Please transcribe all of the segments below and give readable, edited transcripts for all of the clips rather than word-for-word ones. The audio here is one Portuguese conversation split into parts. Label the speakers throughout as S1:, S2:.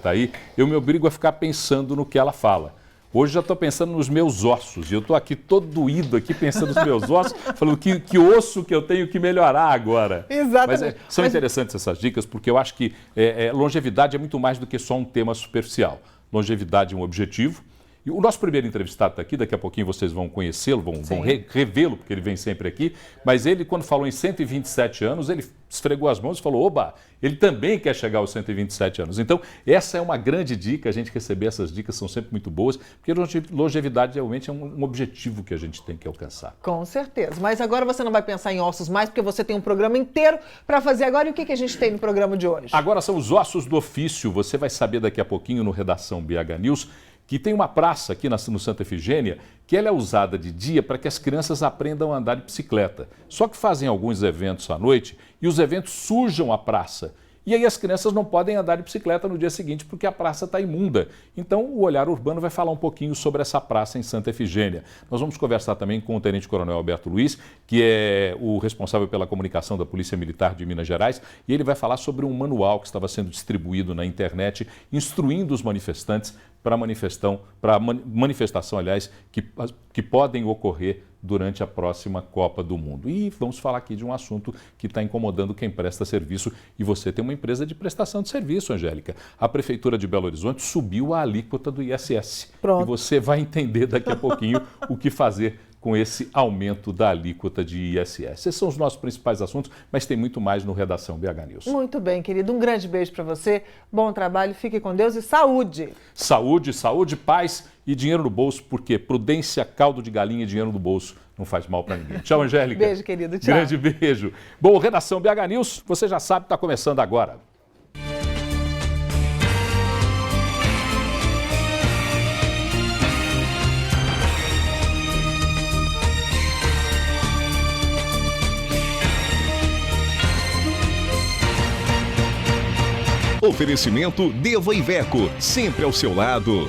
S1: Tá aí, eu me obrigo a ficar pensando no que ela fala. Hoje já estou pensando nos meus ossos, e eu estou aqui todo doído, aqui pensando nos meus ossos, falando que osso que eu tenho que melhorar agora.
S2: Exatamente.
S1: Mas são interessantes essas dicas, porque eu acho que longevidade é muito mais do que só um tema superficial. Longevidade é um objetivo. E o nosso primeiro entrevistado está aqui, daqui a pouquinho vocês vão conhecê-lo, vão revê-lo, porque ele vem sempre aqui. Mas ele, quando falou em 127 anos, ele esfregou as mãos e falou, oba, ele também quer chegar aos 127 anos. Então, essa é uma grande dica, a gente receber essas dicas são sempre muito boas, porque longevidade realmente é um objetivo que a gente tem que alcançar.
S2: Com certeza. Mas agora você não vai pensar em ossos mais, porque você tem um programa inteiro para fazer agora. E o que a gente tem no programa de hoje?
S1: Agora são os ossos do ofício. Você vai saber daqui a pouquinho no Redação BH News que tem uma praça aqui no Santa Efigênia que ela é usada de dia para que as crianças aprendam a andar de bicicleta. Só que fazem alguns eventos à noite e os eventos sujam a praça. E aí as crianças não podem andar de bicicleta no dia seguinte porque a praça está imunda. Então o Olhar Urbano vai falar um pouquinho sobre essa praça em Santa Efigênia. Nós vamos conversar também com o Tenente Coronel Alberto Luiz, que é o responsável pela comunicação da Polícia Militar de Minas Gerais, e ele vai falar sobre um manual que estava sendo distribuído na internet, instruindo os manifestantes para manifestação, aliás, que podem ocorrer durante a próxima Copa do Mundo. E vamos falar aqui de um assunto que está incomodando quem presta serviço. E você tem uma empresa de prestação de serviço, Angélica. A Prefeitura de Belo Horizonte subiu a alíquota do ISS.
S2: Pronto.
S1: E você vai entender daqui a pouquinho o que fazer com esse aumento da alíquota de ISS. Esses são os nossos principais assuntos, mas tem muito mais no Redação BH News.
S2: Muito bem, querido. Um grande beijo para você. Bom trabalho, fique com Deus e saúde.
S1: Saúde, saúde, paz e dinheiro no bolso, porque prudência, caldo de galinha e dinheiro no bolso não faz mal para ninguém. Tchau, Angélica.
S2: Beijo, querido. Tchau.
S1: Grande beijo. Bom, Redação BH News, você já sabe, está começando agora.
S3: Oferecimento Deva Iveco, sempre ao seu lado.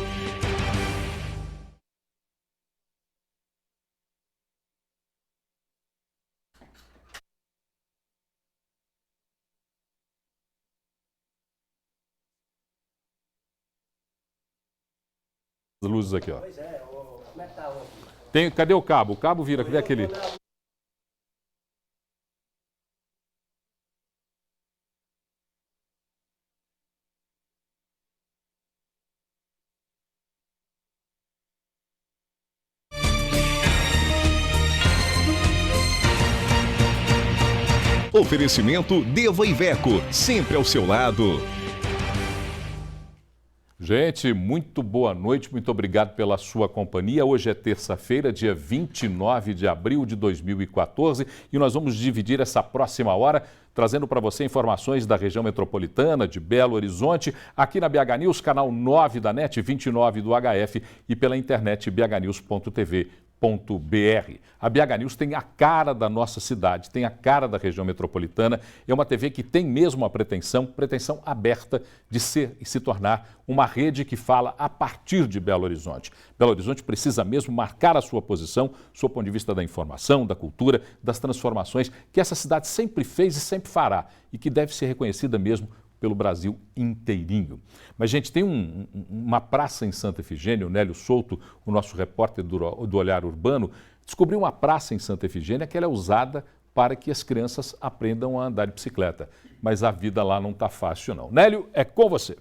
S1: As luzes aqui, ó. Pois é, como é que tá? Cadê o cabo? O cabo vira, cadê aquele?
S3: Oferecimento Deva Iveco, sempre ao seu lado.
S1: Gente, muito boa noite, muito obrigado pela sua companhia. Hoje é terça-feira, dia 29 de abril de 2014 e nós vamos dividir essa próxima hora trazendo para você informações da região metropolitana, de Belo Horizonte, aqui na BH News, canal 9 da NET, 29 do HF e pela internet bhnews.tv. A BH News tem a cara da nossa cidade, tem a cara da região metropolitana. É uma TV que tem mesmo a pretensão aberta de ser e se tornar uma rede que fala a partir de Belo Horizonte. Belo Horizonte precisa mesmo marcar a sua posição, do ponto de vista da informação, da cultura, das transformações que essa cidade sempre fez e sempre fará e que deve ser reconhecida mesmo pelo Brasil inteirinho. Mas, gente, tem uma praça em Santa Efigênia, o Nélio Souto, o nosso repórter do Olhar Urbano, descobriu uma praça em Santa Efigênia que ela é usada para que as crianças aprendam a andar de bicicleta. Mas a vida lá não está fácil, não. Nélio, é com você.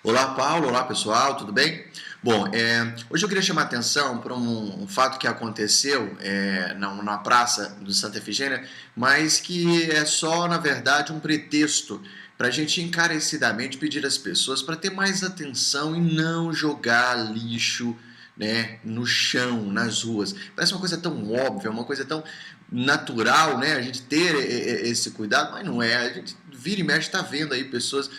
S4: Olá, Paulo. Olá, pessoal. Tudo bem? Bom, hoje eu queria chamar a atenção para um fato que aconteceu na praça do Santa Efigênia, mas que é só, na verdade, um pretexto para a gente encarecidamente pedir às pessoas para ter mais atenção e não jogar lixo, né, no chão, nas ruas. Parece uma coisa tão óbvia, uma coisa tão natural, né, a gente ter esse cuidado, mas não é. A gente vira e mexe, está vendo aí pessoas,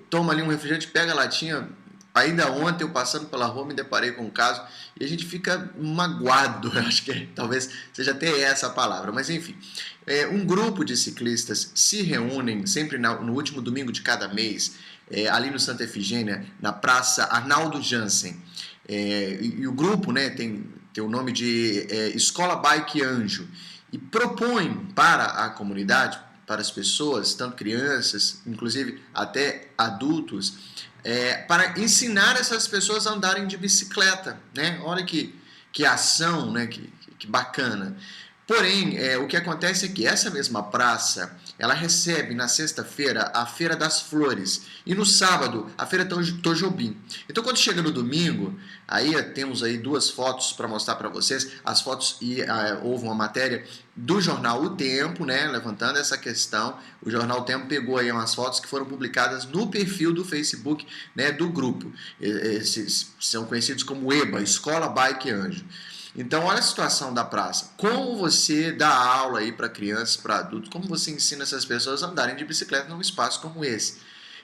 S4: toma ali um refrigerante, pega a latinha. Ainda ontem, eu passando pela rua, me deparei com um caso e a gente fica magoado, acho que talvez seja até essa a palavra, mas enfim. Um grupo de ciclistas se reúnem sempre no último domingo de cada mês, ali no Santa Efigênia, na Praça Arnaldo Jansen. E o grupo, né, tem o nome de Escola Bike Anjo. e propõe para a comunidade, para as pessoas, tanto crianças, inclusive até adultos, para ensinar essas pessoas a andarem de bicicleta, né? Olha que ação, né? Que bacana. Porém, o que acontece é que essa mesma praça, ela recebe na sexta-feira a Feira das Flores e no sábado a Feira Tojobim. Então, quando chega no domingo, aí temos aí 2 fotos para mostrar para vocês. As fotos, houve uma matéria do jornal O Tempo, né, levantando essa questão. O jornal O Tempo pegou aí umas fotos que foram publicadas no perfil do Facebook, né, do grupo. Esses são conhecidos como EBA, Escola Bike Anjo. Então, olha a situação da praça. Como você dá aula aí para crianças, para adultos, como você ensina essas pessoas a andarem de bicicleta num espaço como esse?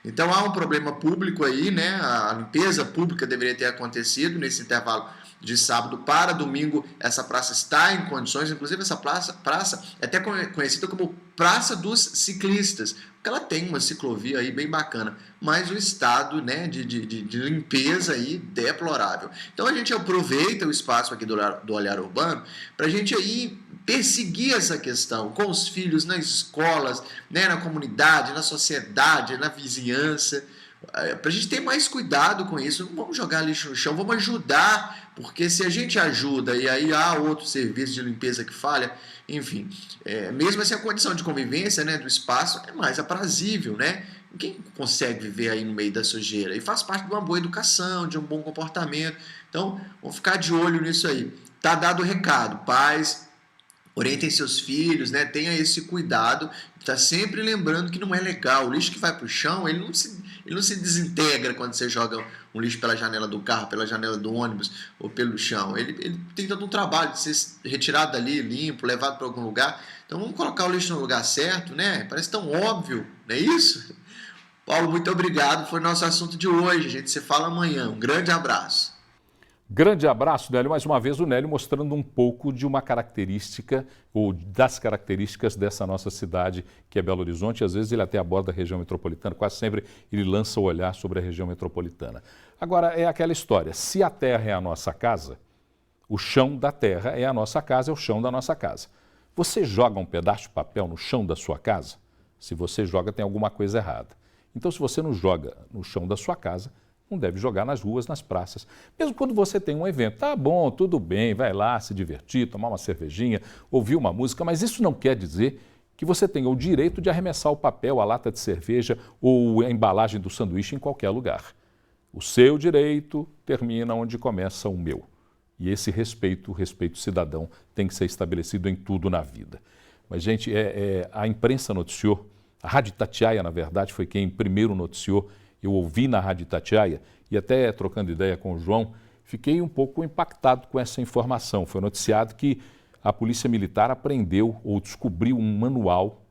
S4: Então, há um problema público aí, né? A limpeza pública deveria ter acontecido nesse intervalo de sábado para domingo. Essa praça está em condições, inclusive essa praça é até conhecida como Praça dos Ciclistas, porque ela tem uma ciclovia aí bem bacana, mas o estado, né, de limpeza aí deplorável. Então a gente aproveita o espaço aqui do Olhar Urbano para a gente aí perseguir essa questão com os filhos nas escolas, né, na comunidade, na sociedade, na vizinhança, para a gente ter mais cuidado com isso. Não vamos jogar lixo no chão, vamos ajudar, porque se a gente ajuda e aí há outro serviço de limpeza que falha, enfim, mesmo assim a condição de convivência, né, do espaço é mais aprazível, né? Quem consegue viver aí no meio da sujeira? E faz parte de uma boa educação, de um bom comportamento. Então, vamos ficar de olho nisso aí. Tá dado o recado, pais, orientem seus filhos, né? Tenha esse cuidado. Tá sempre lembrando que não é legal. O lixo que vai para o chão, ele não se desintegra quando você joga um lixo pela janela do carro, pela janela do ônibus ou pelo chão. Ele tem todo um trabalho de ser retirado dali, limpo, levado para algum lugar. Então vamos colocar o lixo no lugar certo, né? Parece tão óbvio, não é isso? Paulo, muito obrigado. Foi nosso assunto de hoje. A gente se fala amanhã. Um grande abraço.
S1: Grande abraço, Nélio. Mais uma vez o Nélio mostrando um pouco de uma característica, ou das características dessa nossa cidade, que é Belo Horizonte. Às vezes ele até aborda a região metropolitana, quase sempre ele lança o olhar sobre a região metropolitana. Agora, é aquela história, se a terra é a nossa casa, o chão da terra é a nossa casa, é o chão da nossa casa. Você joga um pedaço de papel no chão da sua casa? Se você joga, tem alguma coisa errada. Então, se você não joga no chão da sua casa, não deve jogar nas ruas, nas praças. Mesmo quando você tem um evento, tá bom, tudo bem, vai lá se divertir, tomar uma cervejinha, ouvir uma música, mas isso não quer dizer que você tenha o direito de arremessar o papel, a lata de cerveja ou a embalagem do sanduíche em qualquer lugar. O seu direito termina onde começa o meu. E esse respeito, o respeito cidadão, tem que ser estabelecido em tudo na vida. Mas, gente, a imprensa noticiou, a Rádio Itatiaia, na verdade, foi quem primeiro noticiou. Eu ouvi na Rádio Itatiaia e até trocando ideia com o João, fiquei um pouco impactado com essa informação. Foi noticiado que a Polícia Militar apreendeu ou descobriu um manual,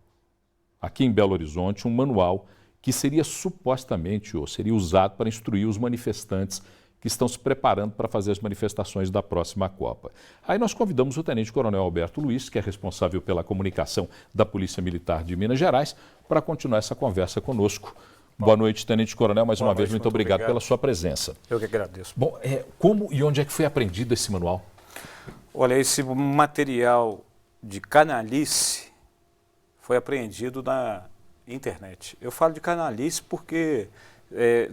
S1: aqui em Belo Horizonte, um manual que seria supostamente ou seria usado para instruir os manifestantes que estão se preparando para fazer as manifestações da próxima Copa. Aí nós convidamos o Tenente Coronel Alberto Luiz, que é responsável pela comunicação da Polícia Militar de Minas Gerais, para continuar essa conversa conosco. Boa noite, Tenente Coronel. Mais uma vez, muito obrigado pela sua presença.
S5: Eu que agradeço.
S1: Bom, como e onde é que foi apreendido esse manual?
S5: Olha, esse material de canalice foi apreendido na internet. Eu falo de canalice porque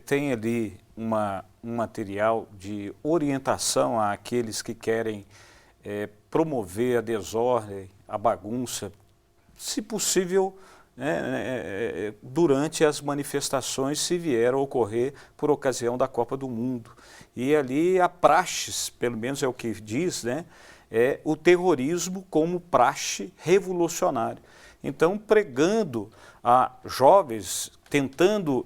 S5: tem ali um material de orientação àqueles que querem promover a desordem, a bagunça, se possível, durante as manifestações, se vier a ocorrer por ocasião da Copa do Mundo. E ali a praxis, pelo menos é o que diz, é o terrorismo como praxe revolucionário. Então, pregando a jovens, tentando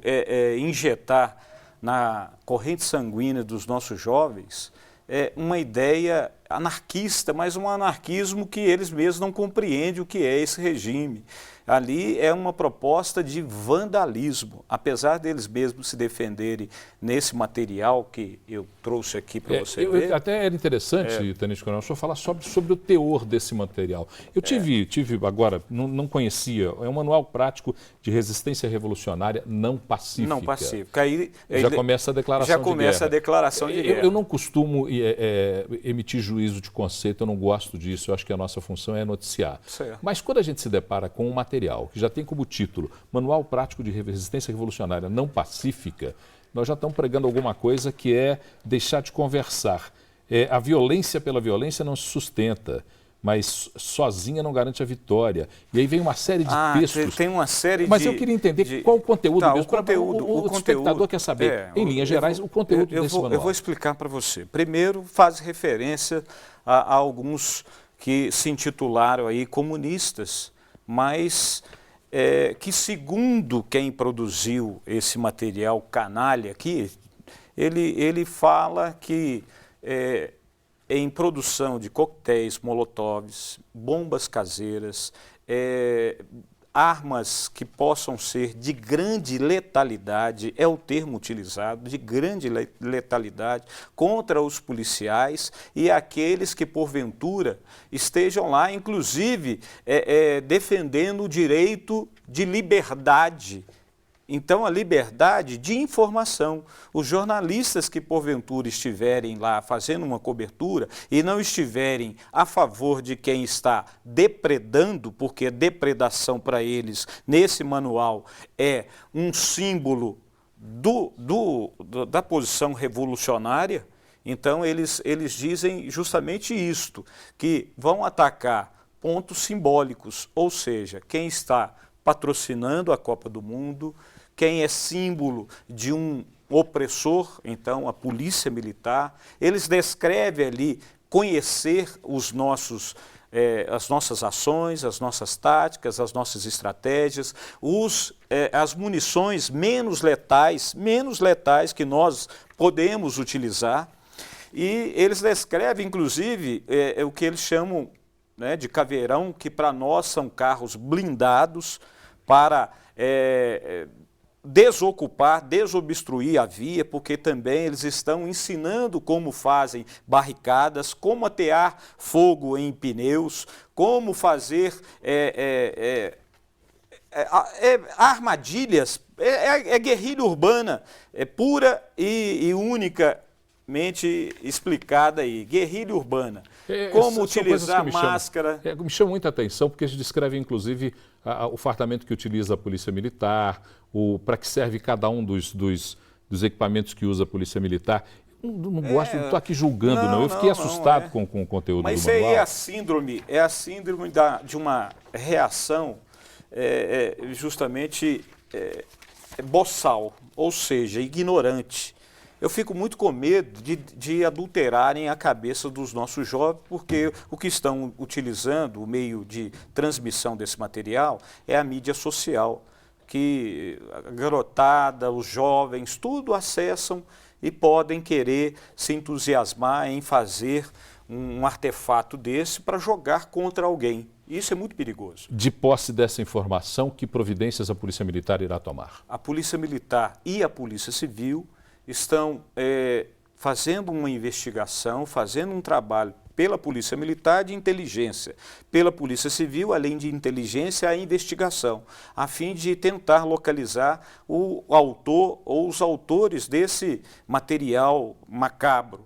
S5: injetar na corrente sanguínea dos nossos jovens uma ideia anarquista, mas um anarquismo que eles mesmos não compreendem o que é esse regime. ali é uma proposta de vandalismo, apesar deles mesmos se defenderem nesse material que eu trouxe aqui para você ver.
S1: Até era interessante, Tenente Coronel, o senhor falar sobre o teor desse material. Eu tive agora, não conhecia, é um manual prático de resistência revolucionária não pacífica.
S5: Não pacífica. Aí
S1: já começa a declaração de guerra.
S5: Já começa a declaração de guerra.
S1: Eu não costumo emitir juízo de conceito, eu não gosto disso, eu acho que a nossa função é noticiar.
S5: Certo.
S1: Mas quando a gente se depara com um material que já tem como título Manual Prático de Resistência Revolucionária Não Pacífica, nós já estamos pregando alguma coisa que é deixar de conversar. A violência pela violência não se sustenta, mas sozinha não garante a vitória. E aí vem uma série de textos.
S5: Tem uma série
S1: mas eu queria entender qual o conteúdo mesmo. O espectador quer saber, em linhas gerais, o conteúdo desse manual.
S5: Eu vou explicar para você. Primeiro, faz referência a alguns que se intitularam aí comunistas, mas que, segundo quem produziu esse material canalha aqui, ele fala que em produção de coquetéis molotovs, bombas caseiras, armas que possam ser de grande letalidade, é o termo utilizado, de grande letalidade, contra os policiais e aqueles que, porventura, estejam lá, inclusive, defendendo o direito de liberdade. Então, a liberdade de informação. Os jornalistas que, porventura, estiverem lá fazendo uma cobertura e não estiverem a favor de quem está depredando, porque depredação para eles, nesse manual, é um símbolo da posição revolucionária, então eles dizem justamente isto, que vão atacar pontos simbólicos, ou seja, quem está patrocinando a Copa do Mundo, quem é símbolo de um opressor, então a polícia militar. Eles descrevem ali conhecer as nossas ações, as nossas táticas, as nossas estratégias, as munições menos letais que nós podemos utilizar. E eles descrevem, inclusive, o que eles chamam de caveirão, que para nós são carros blindados para desobstruir a via, porque também eles estão ensinando como fazem barricadas, como atear fogo em pneus, como fazer armadilhas, guerrilha urbana, pura e unicamente explicada aí, guerrilha urbana. Como utilizar máscara.
S1: Me chama muita atenção, porque eles descrevem, inclusive, o fartamento que utiliza a Polícia Militar, para que serve cada um dos equipamentos que usa a Polícia Militar. Não gosto, não estou aqui julgando, não. Eu fiquei assustado com o conteúdo do manual.
S5: Mas isso aí é a síndrome de uma reação justamente boçal, ou seja, ignorante. Eu fico muito com medo de adulterarem a cabeça dos nossos jovens, porque o que estão utilizando, o meio de transmissão desse material, é a mídia social, que a garotada, os jovens, tudo acessam e podem querer se entusiasmar em fazer um artefato desse para jogar contra alguém. Isso é muito perigoso.
S1: De posse dessa informação, que providências a Polícia Militar irá tomar?
S5: A Polícia Militar e a Polícia Civil estão fazendo uma investigação, fazendo um trabalho pela Polícia Militar de inteligência, pela Polícia Civil, além de inteligência, a investigação, a fim de tentar localizar o autor ou os autores desse material macabro.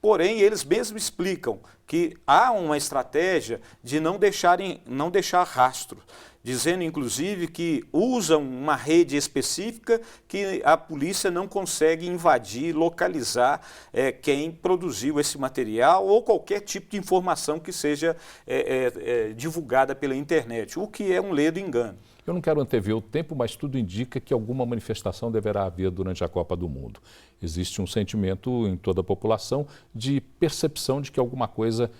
S5: Porém, eles mesmos explicam que há uma estratégia de não deixar rastro, dizendo inclusive que usam uma rede específica que a polícia não consegue invadir, localizar quem produziu esse material ou qualquer tipo de informação que seja divulgada pela internet, o que é um ledo engano.
S1: Eu não quero antever o tempo, mas tudo indica que alguma manifestação deverá haver durante a Copa do Mundo. Existe um sentimento em toda a população de percepção de que alguma coisa,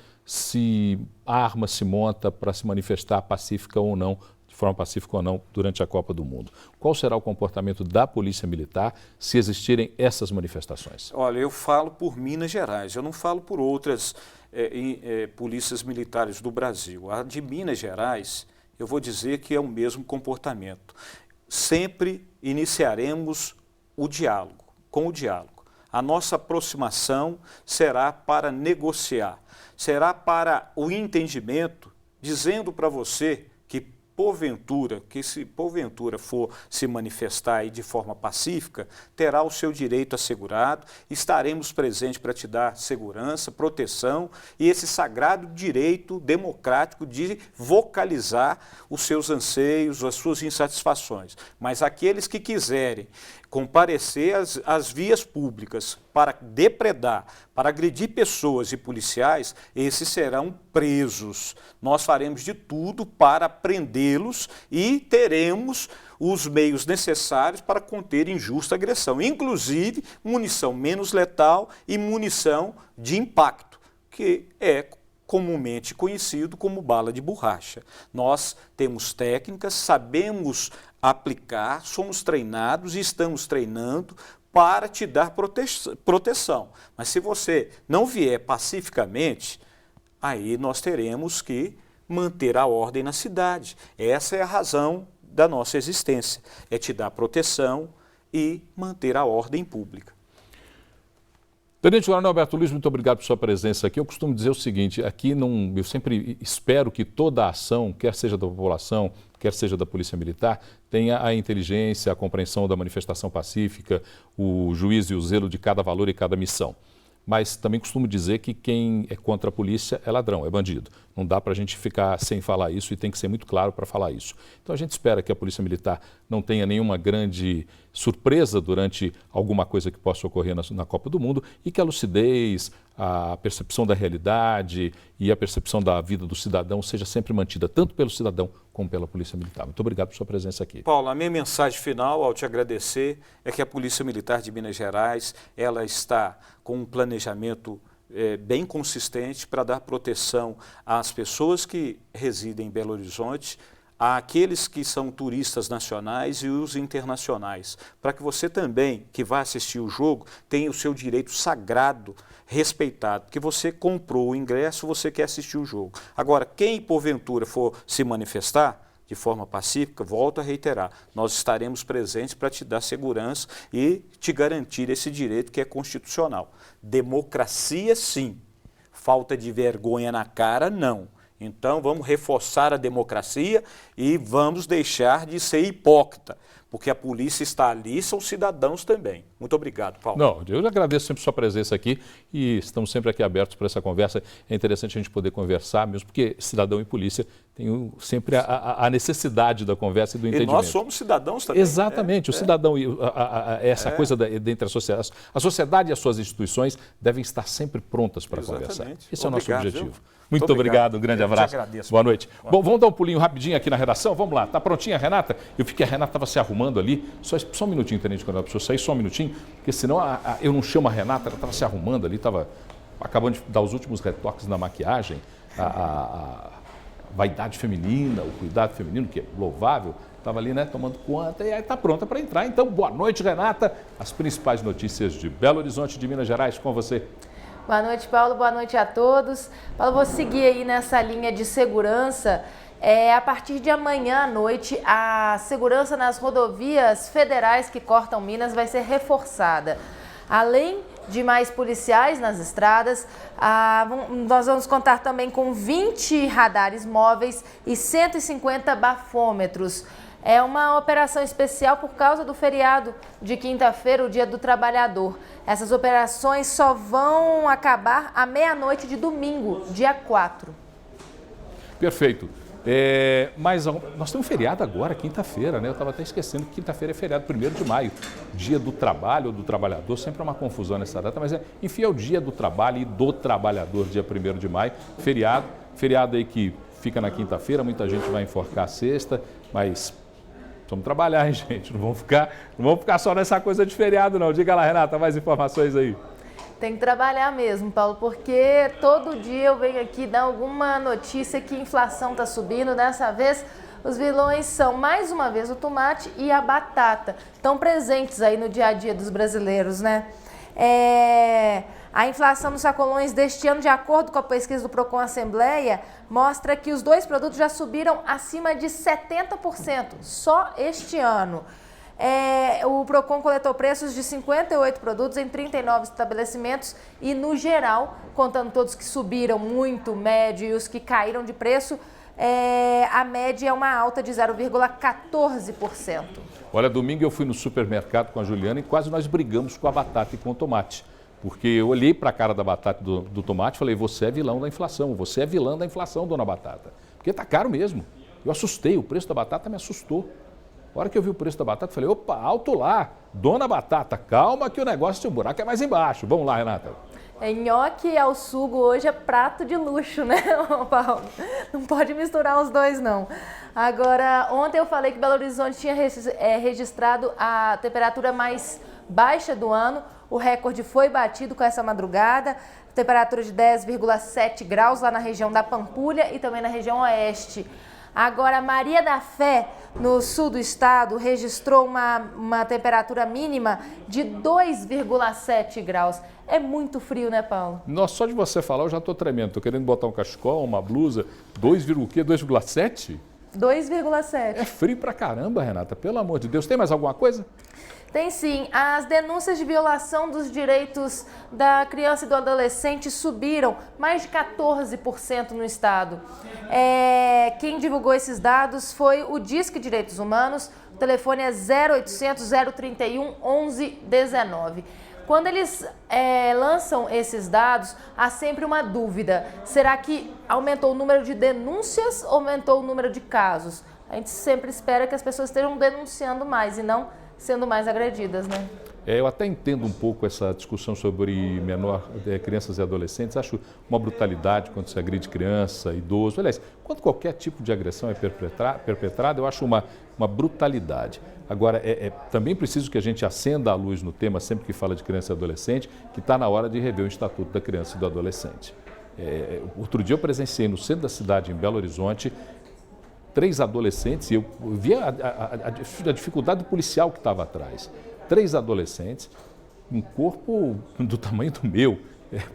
S1: a arma se monta para se manifestar pacífica ou não, de forma pacífica ou não, durante a Copa do Mundo. Qual será o comportamento da Polícia Militar se existirem essas manifestações?
S5: Olha, eu falo por Minas Gerais, eu não falo por outras polícias militares do Brasil. A de Minas Gerais, eu vou dizer que é o mesmo comportamento. Sempre iniciaremos o diálogo, com o diálogo. A nossa aproximação será para negociar, será para o entendimento, dizendo para você que se porventura for se manifestar aí de forma pacífica, terá o seu direito assegurado, estaremos presentes para te dar segurança, proteção e esse sagrado direito democrático de vocalizar os seus anseios, as suas insatisfações. Mas aqueles que quiserem comparecer às vias públicas para depredar, para agredir pessoas e policiais, esses serão presos. Nós faremos de tudo para prendê-los e teremos os meios necessários para conter injusta agressão, inclusive munição menos letal e munição de impacto, que é comumente conhecido como bala de borracha. Nós temos técnicas, sabemos aplicar, somos treinados e estamos treinando para te dar proteção. Mas se você não vier pacificamente, aí nós teremos que manter a ordem na cidade. Essa é a razão da nossa existência, é te dar proteção e manter a ordem pública.
S1: Tenente Coronel Alberto Luiz, muito obrigado por sua presença aqui. Eu costumo dizer o seguinte, aqui eu sempre espero que toda a ação, quer seja da população, quer seja da Polícia Militar, tenha a inteligência, a compreensão da manifestação pacífica, o juízo e o zelo de cada valor e cada missão. Mas também costumo dizer que quem é contra a polícia é ladrão, é bandido. Não dá para a gente ficar sem falar isso e tem que ser muito claro para falar isso. Então a gente espera que a Polícia Militar não tenha nenhuma grande surpresa durante alguma coisa que possa ocorrer na Copa do Mundo e que a lucidez, a percepção da realidade e a percepção da vida do cidadão seja sempre mantida, tanto pelo cidadão como pela Polícia Militar. Muito obrigado por sua presença aqui.
S5: Paulo, a minha mensagem final, ao te agradecer, é que a Polícia Militar de Minas Gerais, ela está com um planejamento bem consistente para dar proteção às pessoas que residem em Belo Horizonte, àqueles que são turistas nacionais e os internacionais, para que você também, que vai assistir o jogo, tenha o seu direito sagrado respeitado, porque você comprou o ingresso, você quer assistir o jogo. Agora, quem porventura for se manifestar de forma pacífica, volto a reiterar, nós estaremos presentes para te dar segurança e te garantir esse direito que é constitucional. Democracia, sim. Falta de vergonha na cara, não. Então, vamos reforçar a democracia e vamos deixar de ser hipócrita, porque a polícia está ali, são cidadãos também. Muito obrigado, Paulo.
S1: Não, eu agradeço sempre sua presença aqui e estamos sempre aqui abertos para essa conversa. É interessante a gente poder conversar, mesmo porque cidadão e polícia têm sempre a necessidade da conversa e do entendimento.
S5: E nós somos cidadãos também.
S1: Exatamente, o cidadão e essa coisa entre a sociedade e as suas instituições devem estar sempre prontas para conversar. Esse é o nosso objetivo.
S5: Viu?
S1: Muito obrigado, um grande abraço.
S5: Agradeço.
S1: Boa noite. Bom, vamos dar um pulinho rapidinho aqui na redação? Vamos lá. Está prontinha a Renata? Eu vi que a Renata estava se arrumando ali. Só um minutinho, Tenente Coronel, preciso sair só um minutinho, porque senão eu não chamo a Renata, ela estava se arrumando ali, estava acabando de dar os últimos retoques na maquiagem, a vaidade feminina, o cuidado feminino, que é louvável, estava ali, né, tomando conta e aí está pronta para entrar. Então, boa noite, Renata. As principais notícias de Belo Horizonte, de Minas Gerais, com você.
S6: Boa noite, Paulo. Boa noite a todos. Paulo, vou seguir aí nessa linha de segurança. A partir de amanhã à noite, a segurança nas rodovias federais que cortam Minas vai ser reforçada. Além de mais policiais nas estradas, nós vamos contar também com 20 radares móveis e 150 bafômetros. É uma operação especial por causa do feriado de quinta-feira, o Dia do Trabalhador. Essas operações só vão acabar à meia-noite de domingo, dia 4.
S1: Perfeito. Mas nós temos feriado agora, quinta-feira, né? Eu estava até esquecendo que quinta-feira é feriado, 1º de maio. Dia do trabalho ou do trabalhador, sempre é uma confusão nessa data, mas enfim, é o dia do trabalho e do trabalhador, dia 1º de maio. Feriado aí que fica na quinta-feira, muita gente vai enforcar a sexta, mas vamos trabalhar, hein, gente? Não vamos ficar só nessa coisa de feriado, não. Diga lá, Renata, mais informações aí.
S6: Tem que trabalhar mesmo, Paulo, porque todo dia eu venho aqui dar alguma notícia que a inflação está subindo. Dessa vez, os vilões são, mais uma vez, o tomate e a batata. Estão presentes aí no dia a dia dos brasileiros, né? A inflação nos sacolões deste ano, de acordo com a pesquisa do Procon Assembleia, mostra que os dois produtos já subiram acima de 70%, só este ano. O Procon coletou preços de 58 produtos em 39 estabelecimentos e, no geral, contando todos que subiram muito, médio, e os que caíram de preço, a média é uma alta de 0,14%.
S1: Olha, domingo eu fui no supermercado com a Juliana e quase nós brigamos com a batata e com o tomate. Porque eu olhei para a cara da batata e do tomate e falei, você é vilão da inflação, você é vilã da inflação, dona Batata. Porque está caro mesmo. Eu assustei, o preço da batata me assustou. A hora que eu vi o preço da batata, eu falei, opa, alto lá, dona Batata, calma que o negócio, o buraco é mais embaixo. Vamos lá, Renata.
S6: Nhoque ao sugo hoje é prato de luxo, né, Paulo? Não pode misturar os dois, não. Agora, ontem eu falei que Belo Horizonte tinha registrado a temperatura mais baixa do ano. O recorde foi batido com essa madrugada. Temperatura de 10,7 graus lá na região da Pampulha e também na região oeste. Agora, Maria da Fé, no sul do estado, registrou uma temperatura mínima de 2,7 graus. É muito frio, né, Paulo?
S1: Nossa, só de você falar eu já estou tremendo. Estou querendo botar um cachecol, uma blusa. 2,7?
S6: 2,7.
S1: É frio pra caramba, Renata. Pelo amor de Deus. Tem mais alguma coisa?
S6: Tem sim. As denúncias de violação dos direitos da criança e do adolescente subiram mais de 14% no estado. Quem divulgou esses dados foi o Disque Direitos Humanos. O telefone é 0800 031 1119. Quando eles lançam esses dados, há sempre uma dúvida. Será que aumentou o número de denúncias ou aumentou o número de casos? A gente sempre espera que as pessoas estejam denunciando mais e não sendo mais agredidas, né?
S1: Eu até entendo um pouco essa discussão sobre crianças e adolescentes. Acho uma brutalidade quando se agride criança, idoso. Aliás, quando qualquer tipo de agressão é perpetrada, eu acho uma brutalidade. Agora, também preciso que a gente acenda a luz no tema, sempre que fala de criança e adolescente, que está na hora de rever o Estatuto da Criança e do Adolescente. Outro dia eu presenciei no centro da cidade, em Belo Horizonte, 3 adolescentes, e eu vi a dificuldade policial que estava atrás. 3 adolescentes, um corpo do tamanho do meu,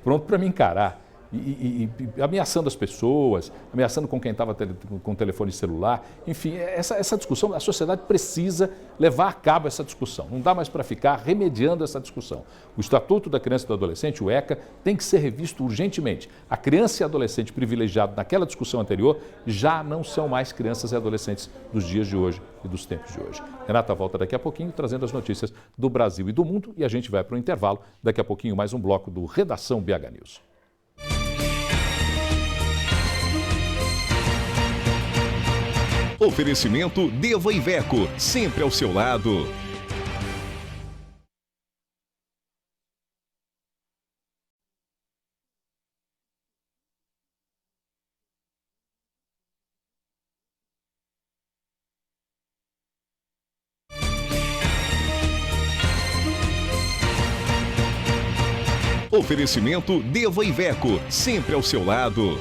S1: pronto para me encarar. E ameaçando as pessoas, ameaçando com quem estava com o telefone celular. Enfim, essa discussão, a sociedade precisa levar a cabo essa discussão. Não dá mais para ficar remediando essa discussão. O Estatuto da Criança e do Adolescente, o ECA, tem que ser revisto urgentemente. A criança e adolescente privilegiado naquela discussão anterior já não são mais crianças e adolescentes dos dias de hoje e dos tempos de hoje. Renata volta daqui a pouquinho trazendo as notícias do Brasil e do mundo e a gente vai para o intervalo. Daqui a pouquinho mais um bloco do Redação BH News.
S3: Oferecimento Deva Iveco, sempre ao seu lado. Oferecimento Deva Iveco, sempre ao seu lado.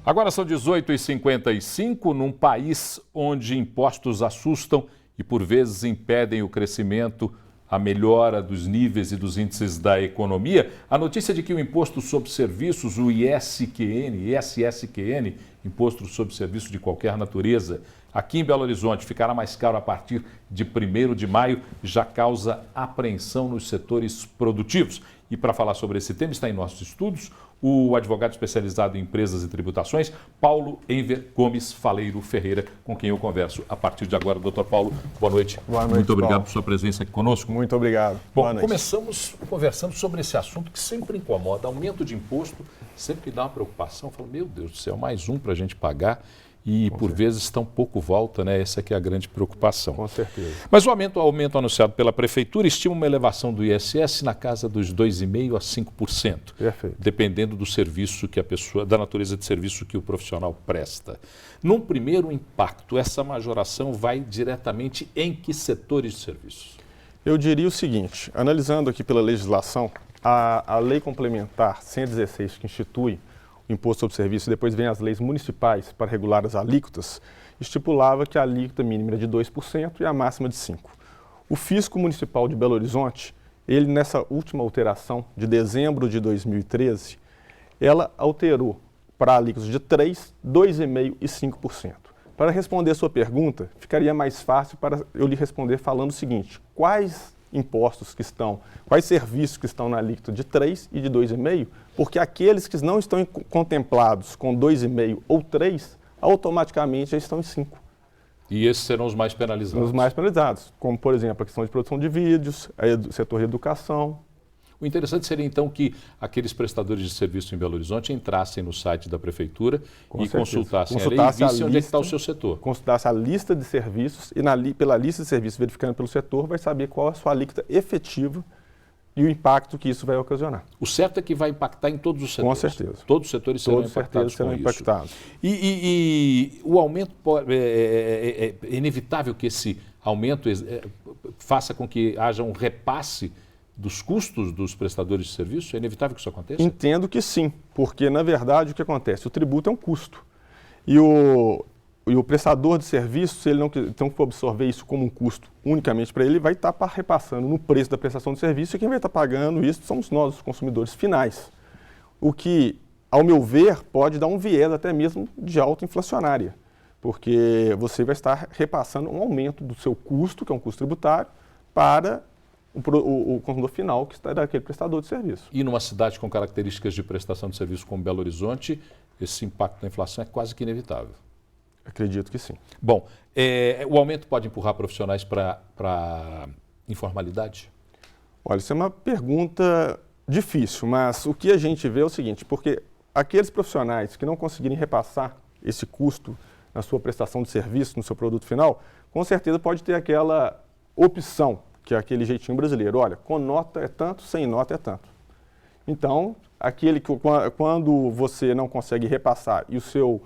S1: Agora são 18h55, num país onde impostos assustam e por vezes impedem o crescimento, a melhora dos níveis e dos índices da economia. A notícia de que o imposto sobre serviços, o ISSQN, Imposto sobre Serviços de Qualquer Natureza, aqui em Belo Horizonte ficará mais caro a partir de 1º de maio, já causa apreensão nos setores produtivos. E para falar sobre esse tema está em nossos estudos o advogado especializado em empresas e tributações, Paulo Enver Gomes Faleiro Ferreira, com quem eu converso a partir de agora. Doutor Paulo, boa noite.
S7: Boa noite,
S1: muito obrigado
S7: Paulo,
S1: por sua presença aqui conosco.
S7: Muito obrigado.
S1: Bom, começamos conversando sobre esse assunto que sempre incomoda. Aumento de imposto sempre dá uma preocupação. Eu falo, meu Deus do céu, mais um para a gente pagar. E por vezes tão pouco volta, né? Essa que é a grande preocupação.
S7: Com certeza.
S1: Mas o aumento anunciado pela Prefeitura estima uma elevação do ISS na casa dos 2,5% a 5%.
S7: Perfeito.
S1: Dependendo do serviço que a pessoa, da natureza de serviço que o profissional presta. Num primeiro impacto, essa majoração vai diretamente em que setores de serviços?
S7: Eu diria o seguinte, analisando aqui pela legislação, a Lei Complementar 116, que institui o Imposto sobre Serviço, depois vem as leis municipais para regular as alíquotas, estipulava que a alíquota mínima era de 2% e a máxima de 5%. O Fisco Municipal de Belo Horizonte ele nessa última alteração de dezembro de 2013, ela alterou para alíquotas de 3%, 2,5% e 5%. Para responder a sua pergunta, ficaria mais fácil para eu lhe responder falando o seguinte: quais impostos que estão, quais serviços que estão na alíquota de 3% e de 2,5%, porque aqueles que não estão contemplados com 2,5% ou 3%, automaticamente já estão em 5%.
S1: E esses serão os mais penalizados?
S7: Os mais penalizados, como por exemplo a questão de produção de vídeos, o setor de educação.
S1: O interessante seria, então, que aqueles prestadores de serviço em Belo Horizonte entrassem no site da Prefeitura e consultassem a lei e vissem onde é que está o seu setor.
S7: Consultasse a lista de serviços e pela lista de serviços, verificando pelo setor, vai saber qual é a sua alíquota efetiva e o impacto que isso vai ocasionar.
S1: O certo é que vai impactar em todos os setores.
S7: Com certeza.
S1: Todos os setores serão impactados com isso. E o aumento é inevitável que esse aumento faça com que haja um repasse dos custos dos prestadores de serviço? É inevitável que isso aconteça?
S7: Entendo que sim, porque na verdade o que acontece? O tributo é um custo. E o prestador de serviço, se ele não for absorver isso como um custo unicamente para ele, vai estar repassando no preço da prestação de serviço, e quem vai estar pagando isso somos nós, os consumidores finais. O que, ao meu ver, pode dar um viés até mesmo de autoinflacionária, porque você vai estar repassando um aumento do seu custo, que é um custo tributário, para o consumidor final, que está daquele prestador de serviço.
S1: E numa cidade com características de prestação de serviço como Belo Horizonte, esse impacto da inflação é quase que inevitável.
S7: Acredito que sim.
S1: Bom, o aumento pode empurrar profissionais para informalidade?
S7: Olha, isso é uma pergunta difícil, mas o que a gente vê é o seguinte, porque aqueles profissionais que não conseguirem repassar esse custo na sua prestação de serviço, no seu produto final, com certeza pode ter aquela opção, que é aquele jeitinho brasileiro. Olha, com nota é tanto, sem nota é tanto. Então, quando você não consegue repassar e o seu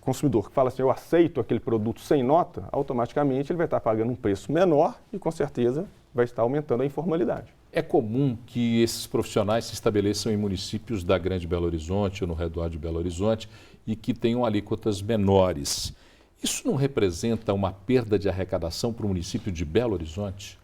S7: consumidor que fala assim, eu aceito aquele produto sem nota, automaticamente ele vai estar pagando um preço menor e com certeza vai estar aumentando a informalidade.
S1: É comum que esses profissionais se estabeleçam em municípios da Grande Belo Horizonte ou no redor de Belo Horizonte e que tenham alíquotas menores. Isso não representa uma perda de arrecadação para o município de Belo Horizonte?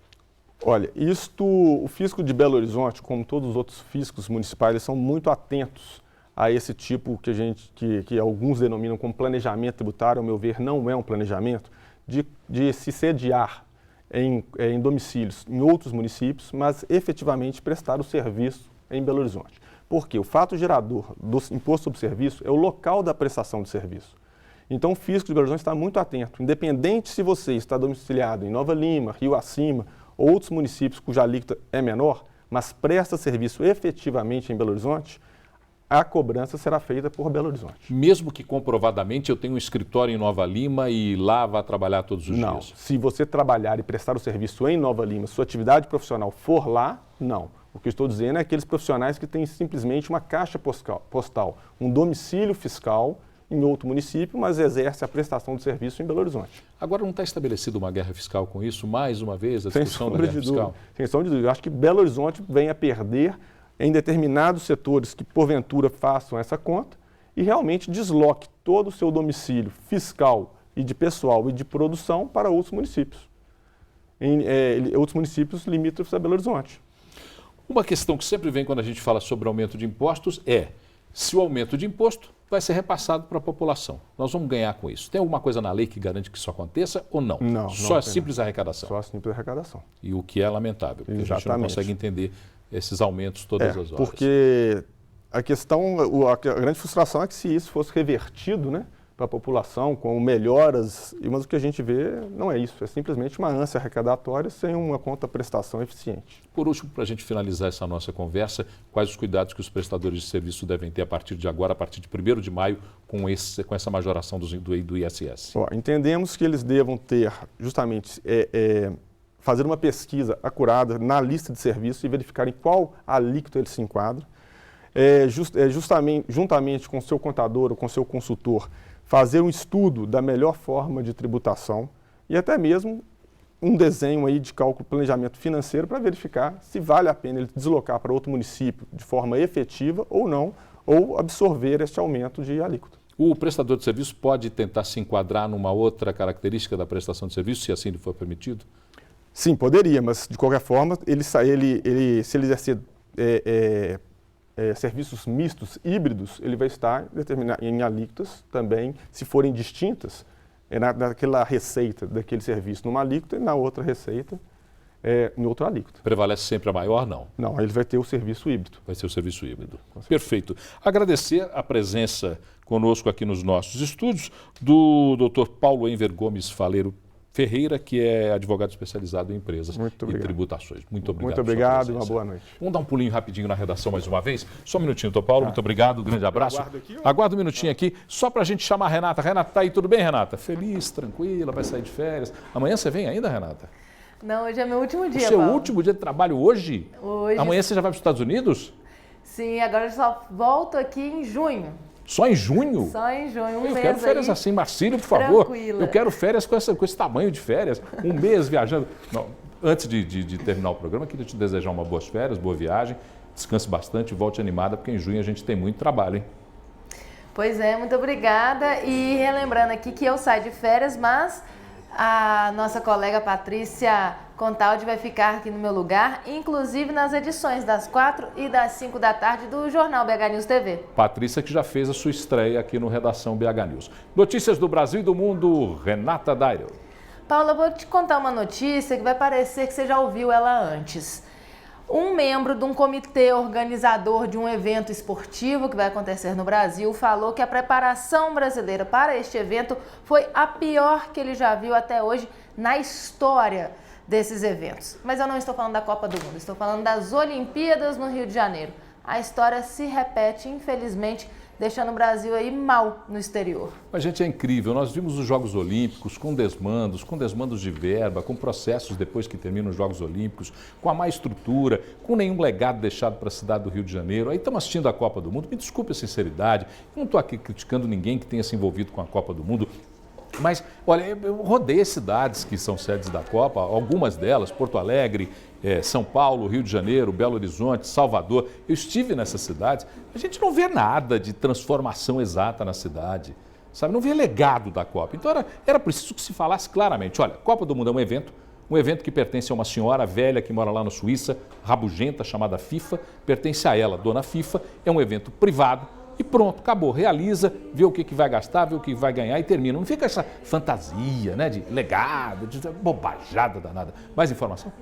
S7: Olha, o fisco de Belo Horizonte, como todos os outros fiscos municipais, eles são muito atentos a esse tipo que alguns denominam como planejamento tributário, ao meu ver, não é um planejamento, de se sediar em domicílios em outros municípios, mas efetivamente prestar o serviço em Belo Horizonte. Porque o fato gerador do imposto sobre serviço é o local da prestação de serviço. Então, o fisco de Belo Horizonte está muito atento, independente se você está domiciliado em Nova Lima, Rio Acima ou outros municípios cuja alíquota é menor, mas presta serviço efetivamente em Belo Horizonte, a cobrança será feita por Belo Horizonte.
S1: Mesmo que comprovadamente eu tenha um escritório em Nova Lima e lá vá trabalhar todos os dias?
S7: Não. Se você trabalhar e prestar o serviço em Nova Lima, sua atividade profissional for lá, não. O que eu estou dizendo é aqueles profissionais que têm simplesmente uma caixa postal, um domicílio fiscal em outro município, mas exerce a prestação de serviço em Belo Horizonte.
S1: Agora não está estabelecida uma guerra fiscal com isso? Mais uma vez, a discussão da guerra fiscal?
S7: Sem sombra de dúvida. Eu acho que Belo Horizonte vem a perder em determinados setores que, porventura, façam essa conta e realmente desloque todo o seu domicílio fiscal e de pessoal e de produção para outros municípios. Outros municípios limítrofes a Belo Horizonte.
S1: Uma questão que sempre vem quando a gente fala sobre aumento de impostos é se o aumento de imposto vai ser repassado para a população. Nós vamos ganhar com isso. Tem alguma coisa na lei que garante que isso aconteça ou não?
S7: Não.
S1: Só a simples arrecadação?
S7: Só a simples arrecadação.
S1: E o que é lamentável, porque
S7: Exatamente.
S1: a gente não consegue entender esses aumentos todas as horas.
S7: Porque a grande frustração é que se isso fosse revertido, né, para a população, com melhoras, mas o que a gente vê não é isso, é simplesmente uma ânsia arrecadatória sem uma contraprestação eficiente.
S1: Por último, para a gente finalizar essa nossa conversa, quais os cuidados que os prestadores de serviço devem ter a partir de agora, a partir de 1º de maio, com essa majoração do ISS?
S7: Entendemos que eles devam ter, justamente, fazer uma pesquisa acurada na lista de serviços e verificar em qual alíquota ele se enquadra. Juntamente com o seu contador ou com o seu consultor, fazer um estudo da melhor forma de tributação e até mesmo um desenho aí de cálculo, planejamento financeiro para verificar se vale a pena ele deslocar para outro município de forma efetiva ou não, ou absorver este aumento de alíquota.
S1: O prestador de serviço pode tentar se enquadrar numa outra característica da prestação de serviço, se assim lhe for permitido?
S7: Sim, poderia, mas de qualquer forma, se ele exercer serviços mistos, híbridos, ele vai estar em alíquotas também, se forem distintas, naquela receita daquele serviço numa alíquota e na outra receita em outra alíquota.
S1: Prevalece sempre a maior, não?
S7: Não, ele vai ter o serviço híbrido.
S1: Vai ser o serviço híbrido. Perfeito. Agradecer a presença conosco aqui nos nossos estúdios do Dr. Paulo Enver Gomes Faleiro Ferreira, que é advogado especializado em empresas e tributações. Muito obrigado.
S7: Muito obrigado e uma boa noite.
S1: Vamos dar um pulinho rapidinho na redação mais uma vez? Só um minutinho, doutor Paulo. Muito obrigado, grande abraço. Aguarda um minutinho aqui, só para a gente chamar a Renata. Renata, tá aí, tudo bem, Renata? Feliz, tranquila, vai sair de férias. Amanhã você vem ainda, Renata?
S6: Não, hoje é meu último dia,
S1: Seu
S6: Paulo.
S1: último dia de trabalho hoje?
S6: Hoje.
S1: Amanhã você já vai para os Estados Unidos?
S6: Sim, agora eu só volto aqui em junho.
S1: Só em junho?
S6: Só em junho, um mês.
S1: Eu quero férias
S6: aí,
S1: assim, Marcílio, por favor.
S6: tranquila.
S1: Eu quero férias com esse tamanho de férias. Um mês viajando. Não, antes de terminar o programa, queria te desejar uma boas férias, boa viagem. Descanse bastante e volte animada, porque em junho a gente tem muito trabalho, hein?
S6: Pois é, muito obrigada. E relembrando aqui que eu saio de férias, mas a nossa colega Patrícia Contaldi vai ficar aqui no meu lugar, inclusive nas edições das 4 e das 5 da tarde do Jornal BH News TV.
S1: Patrícia, que já fez a sua estreia aqui no Redação BH News. Notícias do Brasil e do mundo, Renata Dairo.
S6: Paula, eu vou te contar uma notícia que vai parecer que você já ouviu ela antes. Um membro de um comitê organizador de um evento esportivo que vai acontecer no Brasil falou que a preparação brasileira para este evento foi a pior que ele já viu até hoje na história desses eventos. Mas eu não estou falando da Copa do Mundo, estou falando das Olimpíadas no Rio de Janeiro. A história se repete, infelizmente, deixando o Brasil aí mal no exterior.
S1: Mas, gente, é incrível. Nós vimos os Jogos Olímpicos com desmandos de verba, com processos depois que terminam os Jogos Olímpicos, com a má estrutura, com nenhum legado deixado para a cidade do Rio de Janeiro. Aí estamos assistindo a Copa do Mundo. Me desculpe a sinceridade, eu não estou aqui criticando ninguém que tenha se envolvido com a Copa do Mundo. Mas, olha, eu rodei as cidades que são sedes da Copa, algumas delas, Porto Alegre, São Paulo, Rio de Janeiro, Belo Horizonte, Salvador. Eu estive nessas cidades, a gente não vê nada de transformação exata na cidade, sabe? Não vê legado da Copa. Então era preciso que se falasse claramente, olha, Copa do Mundo é um evento que pertence a uma senhora velha que mora lá na Suíça, rabugenta, chamada FIFA, pertence a ela, dona FIFA, é um evento privado. E pronto, acabou, realiza, vê o que vai gastar, vê o que vai ganhar e termina. Não fica essa fantasia, né, de legado, de bobajada danada. Mais informação?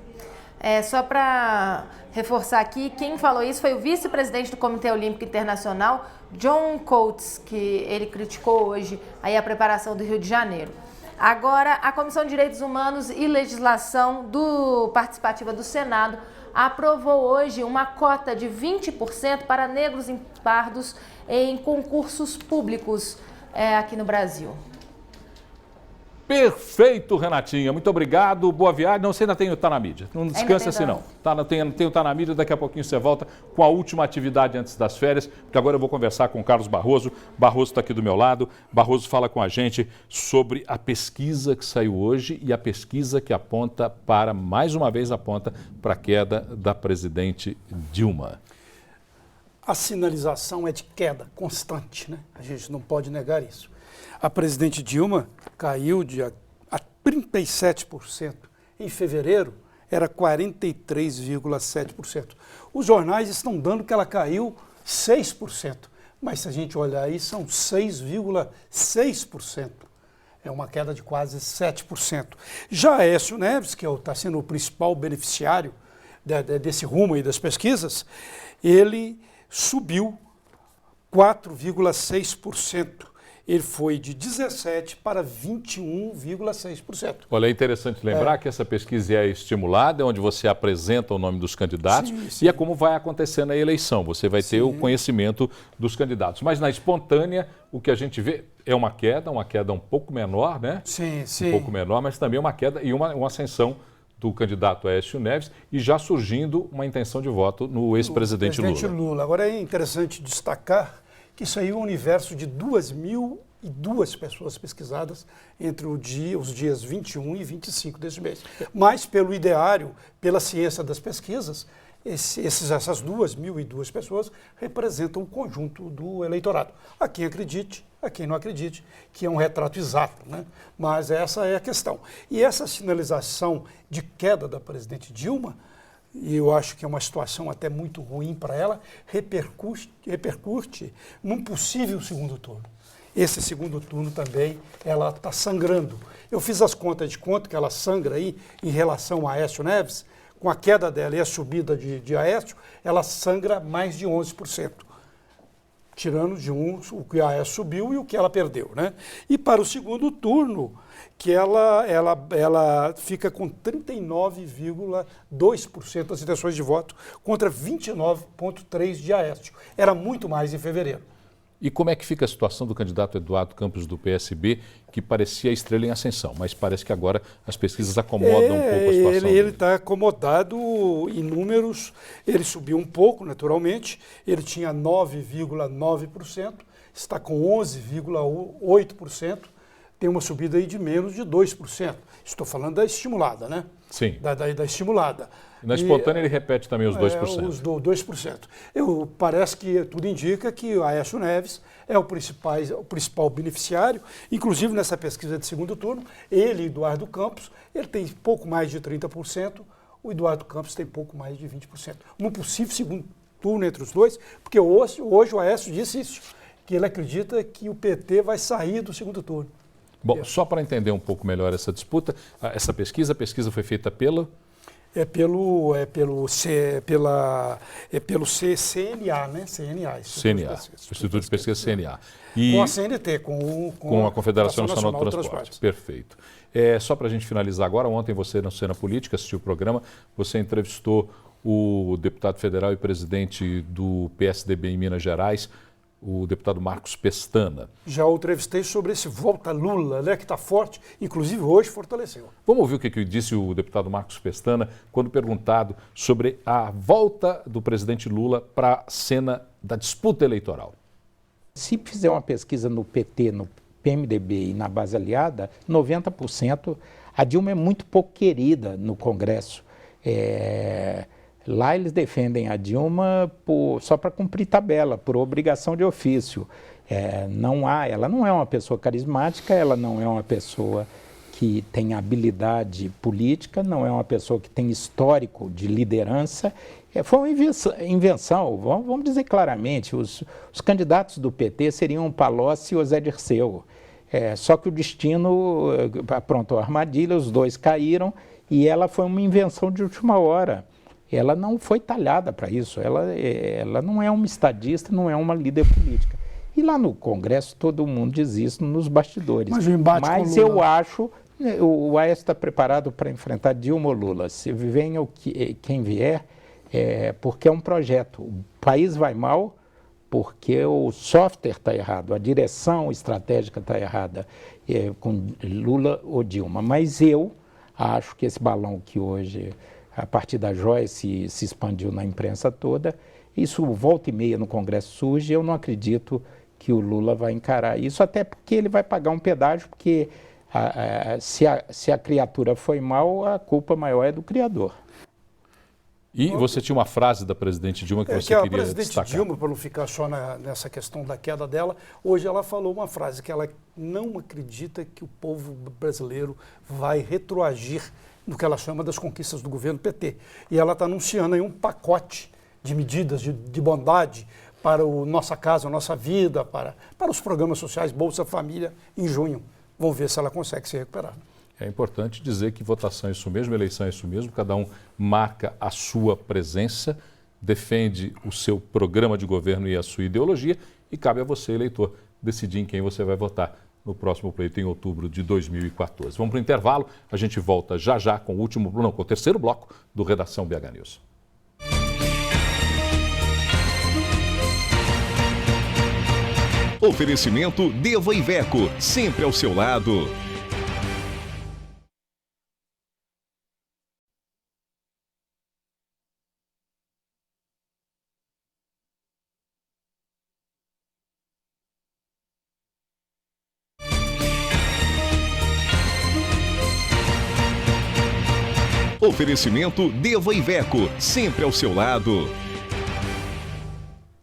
S6: Só para reforçar aqui, quem falou isso foi o vice-presidente do Comitê Olímpico Internacional, John Coates, que ele criticou hoje aí a preparação do Rio de Janeiro. Agora, a Comissão de Direitos Humanos e Legislação participativa do Senado aprovou hoje uma cota de 20% para negros e pardos em concursos públicos aqui no Brasil.
S1: Perfeito, Renatinha. Muito obrigado. Boa viagem. Não, você ainda tem o Tá na Mídia. Não descansa assim, não. Tem o Tá na Mídia. Daqui a pouquinho você volta com a última atividade antes das férias, porque agora eu vou conversar com o Carlos Barroso. Barroso está aqui do meu lado. Barroso fala com a gente sobre a pesquisa que saiu hoje e a pesquisa que aponta mais uma vez, aponta para a queda da presidente Dilma.
S8: A sinalização é de queda constante, né? A gente não pode negar isso. A presidente Dilma caiu a 37%. Em fevereiro, era 43,7%. Os jornais estão dando que ela caiu 6%. Mas se a gente olhar aí, são 6,6%. É uma queda de quase 7%. Já Aécio Neves, que está sendo o principal beneficiário desse rumo aí das pesquisas, ele subiu 4,6%. Ele foi de 17% para 21,6%.
S1: Olha, é interessante lembrar que essa pesquisa é estimulada, é onde você apresenta o nome dos candidatos e é como vai acontecendo a eleição. Você vai ter o conhecimento dos candidatos. Mas na espontânea, o que a gente vê é uma queda um pouco menor, né?
S8: Sim.
S1: Um pouco menor, mas também uma queda e uma ascensão do candidato Aécio Neves e já surgindo uma intenção de voto no ex-presidente Lula.
S8: Agora é interessante destacar que isso aí é um universo de 2.002 pessoas pesquisadas entre os dias 21 e 25 desse mês. Mas pelo ideário, pela ciência das pesquisas, essas 2.002 pessoas representam o conjunto do eleitorado. A quem acredite, a quem não acredite, que é um retrato exato, né? Mas essa é a questão. E essa sinalização de queda da presidente Dilma, e eu acho que é uma situação até muito ruim para ela, repercute num possível segundo turno. Esse segundo turno também, ela está sangrando. Eu fiz as contas de quanto que ela sangra aí em relação a Aécio Neves. Com a queda dela e a subida de Aécio, ela sangra mais de 11%. Tirando de o que a Aécio subiu e o que ela perdeu, né? E para o segundo turno, que ela fica com 39,2% das intenções de voto contra 29,3% de Aécio. Era muito mais em fevereiro.
S1: E como é que fica a situação do candidato Eduardo Campos do PSB, que parecia a estrela em ascensão, mas parece que agora as pesquisas acomodam um pouco a situação
S8: Ele está acomodado em números, ele subiu um pouco, naturalmente, ele tinha 9,9%, está com 11,8%, tem uma subida aí de menos de 2%. Estou falando da estimulada, né?
S1: Sim.
S8: Da estimulada.
S1: Na espontânea ele repete também os 2%.
S8: Os 2%. Parece que tudo indica que o Aécio Neves é o principal beneficiário, inclusive nessa pesquisa de segundo turno, ele, Eduardo Campos, ele tem pouco mais de 30%, o Eduardo Campos tem pouco mais de 20%. Um possível segundo turno entre os dois, porque hoje o Aécio disse isso, que ele acredita que o PT vai sair do segundo turno.
S1: Bom, só para entender um pouco melhor essa disputa, essa pesquisa, a pesquisa foi feita pelo
S8: CNA, né? CNA.
S1: Instituto de Pesquisa CNA.
S8: E com a CNT,
S1: com a Confederação Nacional do Transporte. Perfeito. Só para a gente finalizar agora, ontem você na Cena Política assistiu o programa, você entrevistou o deputado federal e presidente do PSDB em Minas Gerais, o deputado Marcos Pestana.
S8: Já o entrevistei sobre esse volta Lula, né, que está forte, inclusive hoje fortaleceu.
S1: Vamos ouvir o que disse o deputado Marcos Pestana quando perguntado sobre a volta do presidente Lula para a cena da disputa eleitoral.
S9: Se fizer uma pesquisa no PT, no PMDB e na base aliada, 90%, a Dilma é muito pouco querida no Congresso. Lá eles defendem a Dilma só para cumprir tabela, por obrigação de ofício. Ela não é uma pessoa carismática, ela não é uma pessoa que tem habilidade política, não é uma pessoa que tem histórico de liderança. Foi uma invenção, vamos dizer claramente, os candidatos do PT seriam Palocci ou Zé Dirceu. Só que o destino aprontou a armadilha, os dois caíram e ela foi uma invenção de última hora. Ela não foi talhada para isso, ela não é uma estadista, não é uma líder política. E lá no Congresso todo mundo diz isso nos bastidores. Mas eu acho, o Aécio está preparado para enfrentar Dilma ou Lula. Se venha quem vier, porque é um projeto. O país vai mal porque o software está errado, a direção estratégica está errada com Lula ou Dilma. Mas eu acho que esse balão que hoje, a partir da Joyce, se expandiu na imprensa toda, isso volta e meia no Congresso surge, eu não acredito que o Lula vai encarar isso, até porque ele vai pagar um pedágio, porque se a criatura foi mal, a culpa maior é do criador.
S1: E você tinha uma frase da presidente Dilma que você queria destacar. A presidente
S8: Dilma, para não ficar só nessa questão da queda dela, hoje ela falou uma frase que ela não acredita que o povo brasileiro vai retroagir no que ela chama das conquistas do governo PT. E ela está anunciando aí um pacote de medidas de bondade para o Nossa Casa, a Nossa Vida, para os programas sociais Bolsa Família em junho. Vamos ver se ela consegue se recuperar.
S1: É importante dizer que votação é isso mesmo, eleição é isso mesmo, cada um marca a sua presença, defende o seu programa de governo e a sua ideologia e cabe a você, eleitor, decidir em quem você vai votar no próximo pleito em outubro de 2014. Vamos para o intervalo, a gente volta já com o terceiro bloco do Redação BH News.
S3: Oferecimento Deva Iveco, sempre ao seu lado. Oferecimento Deva Iveco, sempre ao seu lado.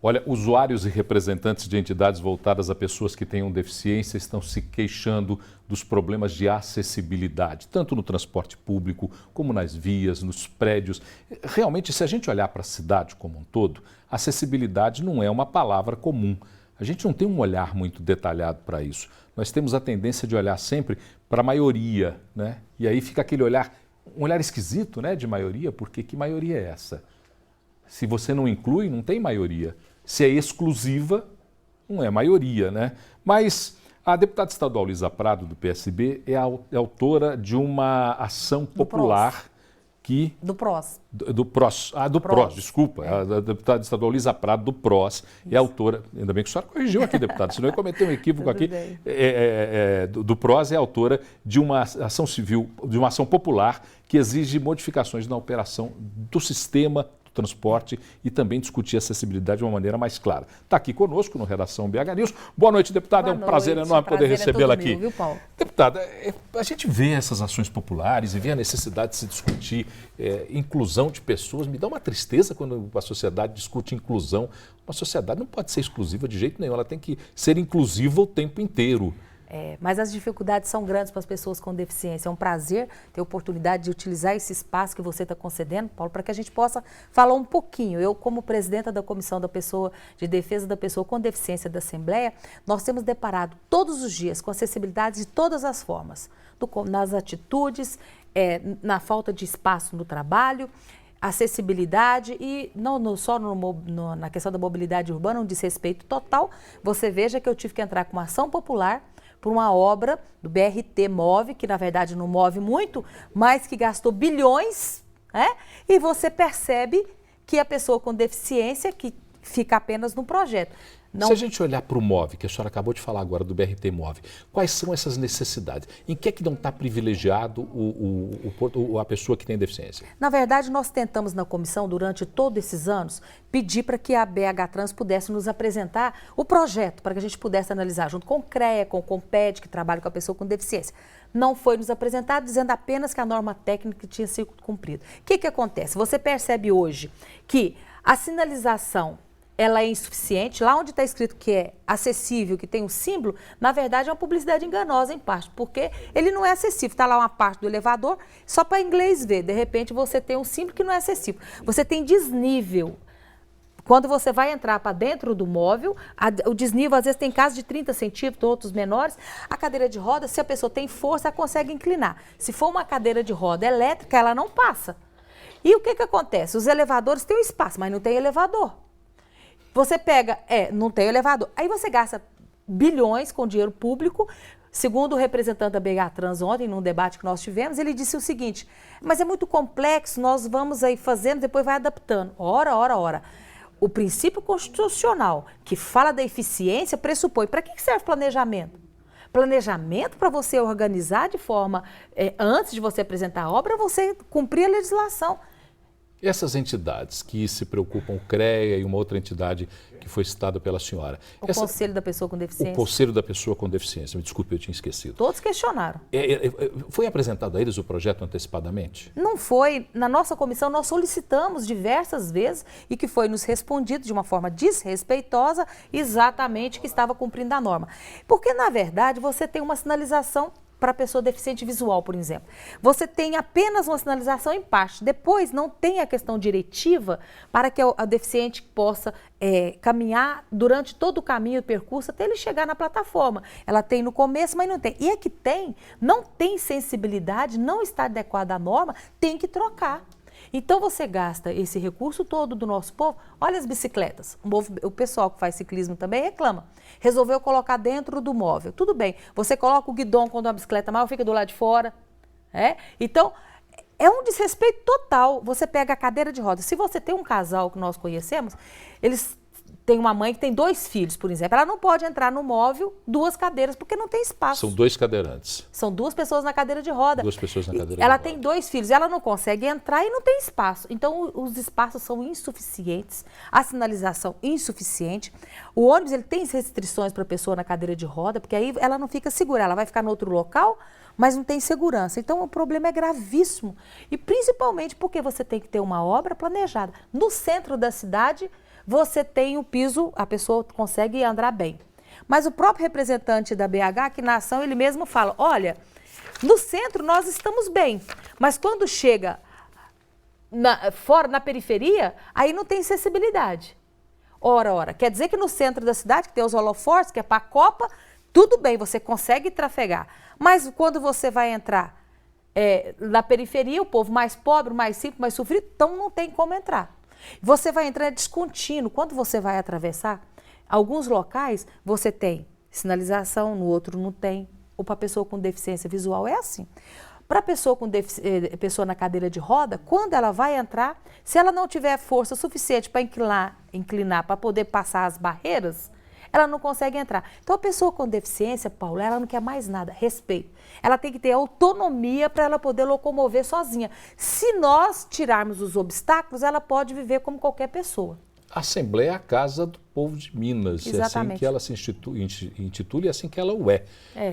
S1: Olha, usuários e representantes de entidades voltadas a pessoas que tenham deficiência estão se queixando dos problemas de acessibilidade, tanto no transporte público como nas vias, nos prédios. Realmente, se a gente olhar para a cidade como um todo, acessibilidade não é uma palavra comum. A gente não tem um olhar muito detalhado para isso. Nós temos a tendência de olhar sempre para a maioria, né? E aí fica aquele olhar, um olhar esquisito, né, de maioria, porque que maioria é essa? Se você não inclui, não tem maioria. Se é exclusiva, não é maioria, né? Mas a deputada estadual Lisa Prado, do PSB, é autora de uma ação popular que...
S10: Do PROS.
S1: Do PROS. Ah, do PROS, desculpa. A deputada estadual Lisa Prado, do PROS, é autora... Ainda bem que a senhora corrigiu aqui, deputada, senão eu cometei um equívoco aqui. Do PROS é autora de uma ação civil, de uma ação popular que exige modificações na operação do sistema transporte e também discutir acessibilidade de uma maneira mais clara. Está aqui conosco no Redação BH News. Boa noite, deputada. É um prazer enorme poder recebê-la aqui.
S10: Viu, Paulo?
S1: Deputada, a gente vê essas ações populares e vê a necessidade de se discutir inclusão de pessoas. Me dá uma tristeza quando a sociedade discute inclusão. Uma sociedade não pode ser exclusiva de jeito nenhum, ela tem que ser inclusiva o tempo inteiro.
S10: Mas as dificuldades são grandes para as pessoas com deficiência. É um prazer ter a oportunidade de utilizar esse espaço que você está concedendo, Paulo, para que a gente possa falar um pouquinho. Eu, como presidenta da Comissão de Defesa da Pessoa com Deficiência da Assembleia, nós temos deparado todos os dias com acessibilidade de todas as formas, nas atitudes, na falta de espaço no trabalho, acessibilidade e não só na questão da mobilidade urbana, um desrespeito total. Você veja que eu tive que entrar com uma ação popular por uma obra do BRT Move, que na verdade não move muito, mas que gastou bilhões, né? E você percebe que a pessoa com deficiência que fica apenas no projeto. Não...
S1: Se a gente olhar para o MOVE, que a senhora acabou de falar agora do BRT MOVE, quais são essas necessidades? Em que é que não está privilegiado a pessoa que tem deficiência?
S10: Na verdade, nós tentamos na comissão, durante todos esses anos, pedir para que a BH Trans pudesse nos apresentar o projeto, para que a gente pudesse analisar junto com o CREA, com o Comped, que trabalha com a pessoa com deficiência. Não foi nos apresentado, dizendo apenas que a norma técnica tinha sido cumprida. O que acontece? Você percebe hoje que a sinalização ela é insuficiente. Lá onde está escrito que é acessível, que tem um símbolo, na verdade é uma publicidade enganosa em parte, porque ele não é acessível. Está lá uma parte do elevador, só para inglês ver. De repente você tem um símbolo que não é acessível. Você tem desnível. Quando você vai entrar para dentro do móvel, o desnível às vezes tem casos de 30 centímetros, outros menores. A cadeira de roda, se a pessoa tem força, ela consegue inclinar. Se for uma cadeira de roda elétrica, ela não passa. E o que acontece? Os elevadores têm um espaço, mas não tem elevador. Você pega, não tem elevador. Aí você gasta bilhões com dinheiro público. Segundo o representante da BH Trans ontem, num debate que nós tivemos, ele disse o seguinte: mas é muito complexo, nós vamos aí fazendo, depois vai adaptando. Ora. O princípio constitucional que fala da eficiência pressupõe. Para que serve planejamento? Planejamento para você organizar de forma, antes de você apresentar a obra, você cumprir a legislação.
S1: E essas entidades que se preocupam, o CREA e uma outra entidade que foi citada pela senhora.
S10: Conselho da Pessoa com Deficiência.
S1: O Conselho da Pessoa com Deficiência, me desculpe, eu tinha esquecido.
S10: Todos questionaram.
S1: Foi apresentado a eles o projeto antecipadamente?
S10: Não foi. Na nossa comissão nós solicitamos diversas vezes e que foi nos respondido de uma forma desrespeitosa exatamente que estava cumprindo a norma. Porque, na verdade, você tem uma sinalização para a pessoa deficiente visual, por exemplo. Você tem apenas uma sinalização em parte. Depois, não tem a questão diretiva para que a deficiente possa caminhar durante todo o caminho e percurso até ele chegar na plataforma. Ela tem no começo, mas não tem. E a que tem, não tem sensibilidade, não está adequada à norma, tem que trocar. Então você gasta esse recurso todo do nosso povo. Olha as bicicletas. O pessoal que faz ciclismo também reclama. Resolveu colocar dentro do móvel. Tudo bem, você coloca o guidão quando a bicicleta maior fica do lado de fora. Então, é um desrespeito total. Você pega a cadeira de rodas. Se você tem um casal que nós conhecemos, eles tem uma mãe que tem 2 filhos, por exemplo, ela não pode entrar no móvel 2 cadeiras, porque não tem espaço.
S1: São 2 cadeirantes.
S10: São 2 pessoas na cadeira de roda.
S1: 2 pessoas na cadeira de
S10: Ela
S1: roda.
S10: tem 2 filhos, ela não consegue entrar e não tem espaço. Então, os espaços são insuficientes, a sinalização insuficiente. O ônibus, ele tem restrições para a pessoa na cadeira de roda, porque aí ela não fica segura, ela vai ficar no outro local, mas não tem segurança. Então, o problema é gravíssimo. E principalmente porque você tem que ter uma obra planejada. No centro da cidade, você tem o piso, a pessoa consegue andar bem. Mas o próprio representante da BH, aqui na ação, ele mesmo fala, olha, no centro nós estamos bem, mas quando chega fora, na periferia, aí não tem acessibilidade. Ora, quer dizer que no centro da cidade, que tem os holofortes, que é para a Copa, tudo bem, você consegue trafegar. Mas quando você vai entrar na periferia, o povo mais pobre, mais simples, mais sofrido, então não tem como entrar. Você vai entrar descontínuo. Quando você vai atravessar, alguns locais você tem sinalização, no outro não tem. Ou para a pessoa com deficiência visual é assim. Para a pessoa pessoa na cadeira de roda, quando ela vai entrar, se ela não tiver força suficiente para inclinar para poder passar as barreiras, ela não consegue entrar. Então, a pessoa com deficiência, Paulo, ela não quer mais nada, respeito. Ela tem que ter autonomia para ela poder locomover sozinha. Se nós tirarmos os obstáculos, ela pode viver como qualquer pessoa.
S1: A Assembleia é a casa do povo de Minas.
S10: Exatamente.
S1: É assim que ela se intitula e é assim que ela o é.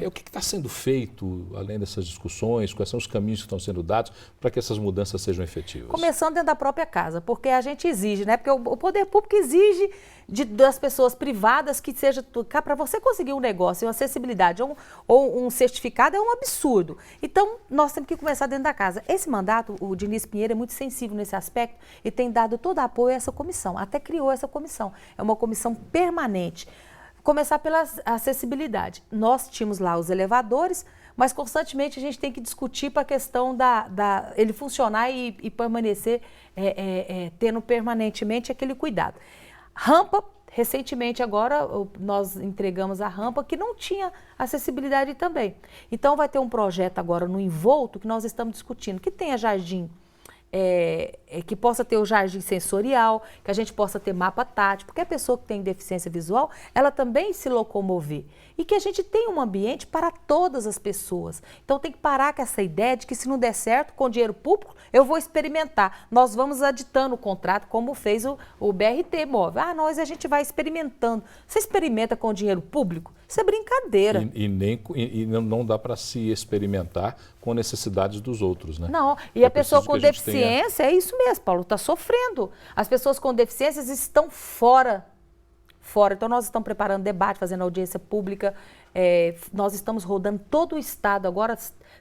S1: O que está sendo feito, além dessas discussões, quais são os caminhos que estão sendo dados para que essas mudanças sejam efetivas?
S10: Começando dentro da própria casa, porque a gente exige, né? Porque o poder público exige das pessoas privadas que seja, para você conseguir um negócio, uma acessibilidade ou um certificado é um absurdo. Então, nós temos que começar dentro da casa. Esse mandato, o Diniz Pinheiro é muito sensível nesse aspecto e tem dado todo apoio a essa comissão, até criou essa comissão. É uma comissão permanente. Começar pela acessibilidade. Nós tínhamos lá os elevadores, mas constantemente a gente tem que discutir para a questão ele funcionar e permanecer tendo permanentemente aquele cuidado. Rampa, recentemente agora nós entregamos a rampa que não tinha acessibilidade também. Então vai ter um projeto agora no Envolto que nós estamos discutindo, que tenha jardim, que possa ter o jardim sensorial, que a gente possa ter mapa tátil, porque a pessoa que tem deficiência visual, ela também se locomover. E que a gente tenha um ambiente para todas as pessoas. Então tem que parar com essa ideia de que se não der certo, com dinheiro público, eu vou experimentar. Nós vamos aditando o contrato, como fez o BRT Móvel. A gente vai experimentando. Você experimenta com dinheiro público? Isso é brincadeira.
S1: E não dá para se experimentar com necessidades dos outros, né?
S10: Não, e a pessoa com deficiência, é isso mesmo, Paulo, está sofrendo. As pessoas com deficiências estão fora. Então, nós estamos preparando debate, fazendo audiência pública, nós estamos rodando todo o estado. Agora,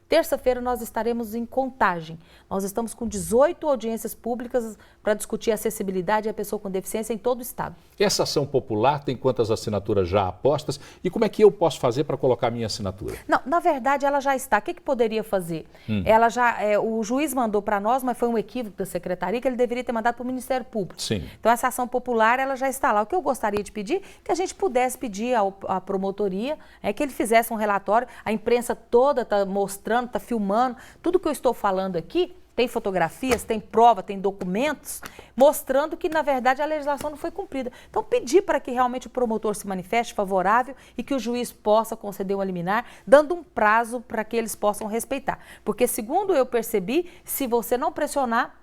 S10: terça-feira, nós estaremos em Contagem. Nós estamos com 18 audiências públicas para discutir a acessibilidade e a pessoa com deficiência em todo o estado. Essa
S1: ação popular tem quantas assinaturas já apostas? E como é que eu posso fazer para colocar a minha assinatura?
S10: Não, na verdade, ela já está. O que poderia fazer? Ela o juiz mandou para nós, mas foi um equívoco da secretaria, que ele deveria ter mandado para o Ministério Público.
S1: Sim.
S10: Então, essa ação popular, ela já está lá. O que eu gostaria de pedir, que a gente pudesse pedir à promotoria, que ele fizesse um relatório, a imprensa toda está mostrando, está filmando, tudo que eu estou falando aqui, tem fotografias, tem prova, tem documentos, mostrando que, na verdade, a legislação não foi cumprida. Então, pedir para que realmente o promotor se manifeste favorável e que o juiz possa conceder um liminar, dando um prazo para que eles possam respeitar. Porque, segundo eu percebi, se você não pressionar,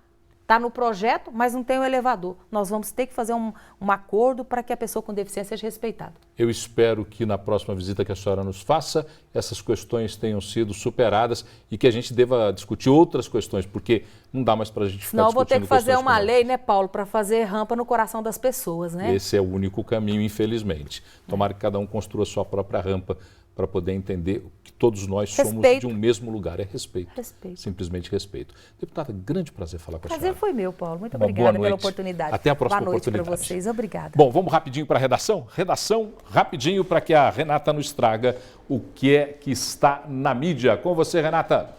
S10: está no projeto, mas não tem o elevador. Nós vamos ter que fazer um acordo para que a pessoa com deficiência seja respeitada.
S1: Eu espero que na próxima visita que a senhora nos faça, essas questões tenham sido superadas e que a gente deva discutir outras questões, porque não dá mais para a gente ficar discutindo.
S10: Não, vou ter que fazer uma lei, né, Paulo, para fazer rampa no coração das pessoas, né?
S1: Esse é o único caminho, infelizmente. Tomara que cada um construa a sua própria rampa para poder entender que todos nós somos de um mesmo lugar. É respeito. Simplesmente respeito. Deputada, grande prazer falar com a senhora.
S10: Prazer foi meu, Paulo. Muito obrigada pela oportunidade.
S1: Até a próxima
S10: oportunidade.
S1: Boa
S10: noite para vocês. Obrigada.
S1: Bom, vamos rapidinho para a redação? Redação, rapidinho, para que a Renata nos traga o que é que está na mídia. Com você, Renata.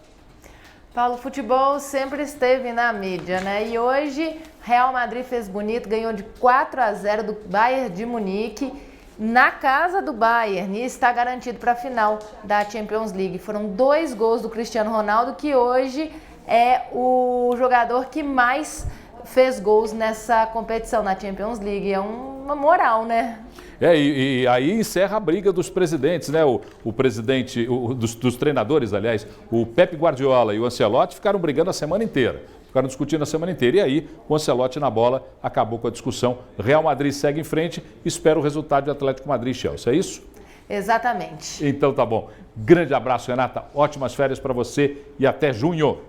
S6: Paulo, futebol sempre esteve na mídia, né? E hoje, Real Madrid fez bonito, ganhou de 4-0 do Bayern de Munique. Na casa do Bayern, e está garantido para a final da Champions League. Foram 2 gols do Cristiano Ronaldo, que hoje é o jogador que mais fez gols nessa competição, na Champions League. É um uma moral, né?
S1: E aí encerra a briga dos presidentes, né? O presidente, dos treinadores, aliás, o Pep Guardiola e o Ancelotti ficaram brigando a semana inteira. Ficaram discutindo a semana inteira. E aí, o Ancelotti na bola acabou com a discussão. Real Madrid segue em frente, espera o resultado de Atlético Madrid e Chelsea. É isso?
S6: Exatamente.
S1: Então tá bom. Grande abraço, Renata. Ótimas férias para você e até junho.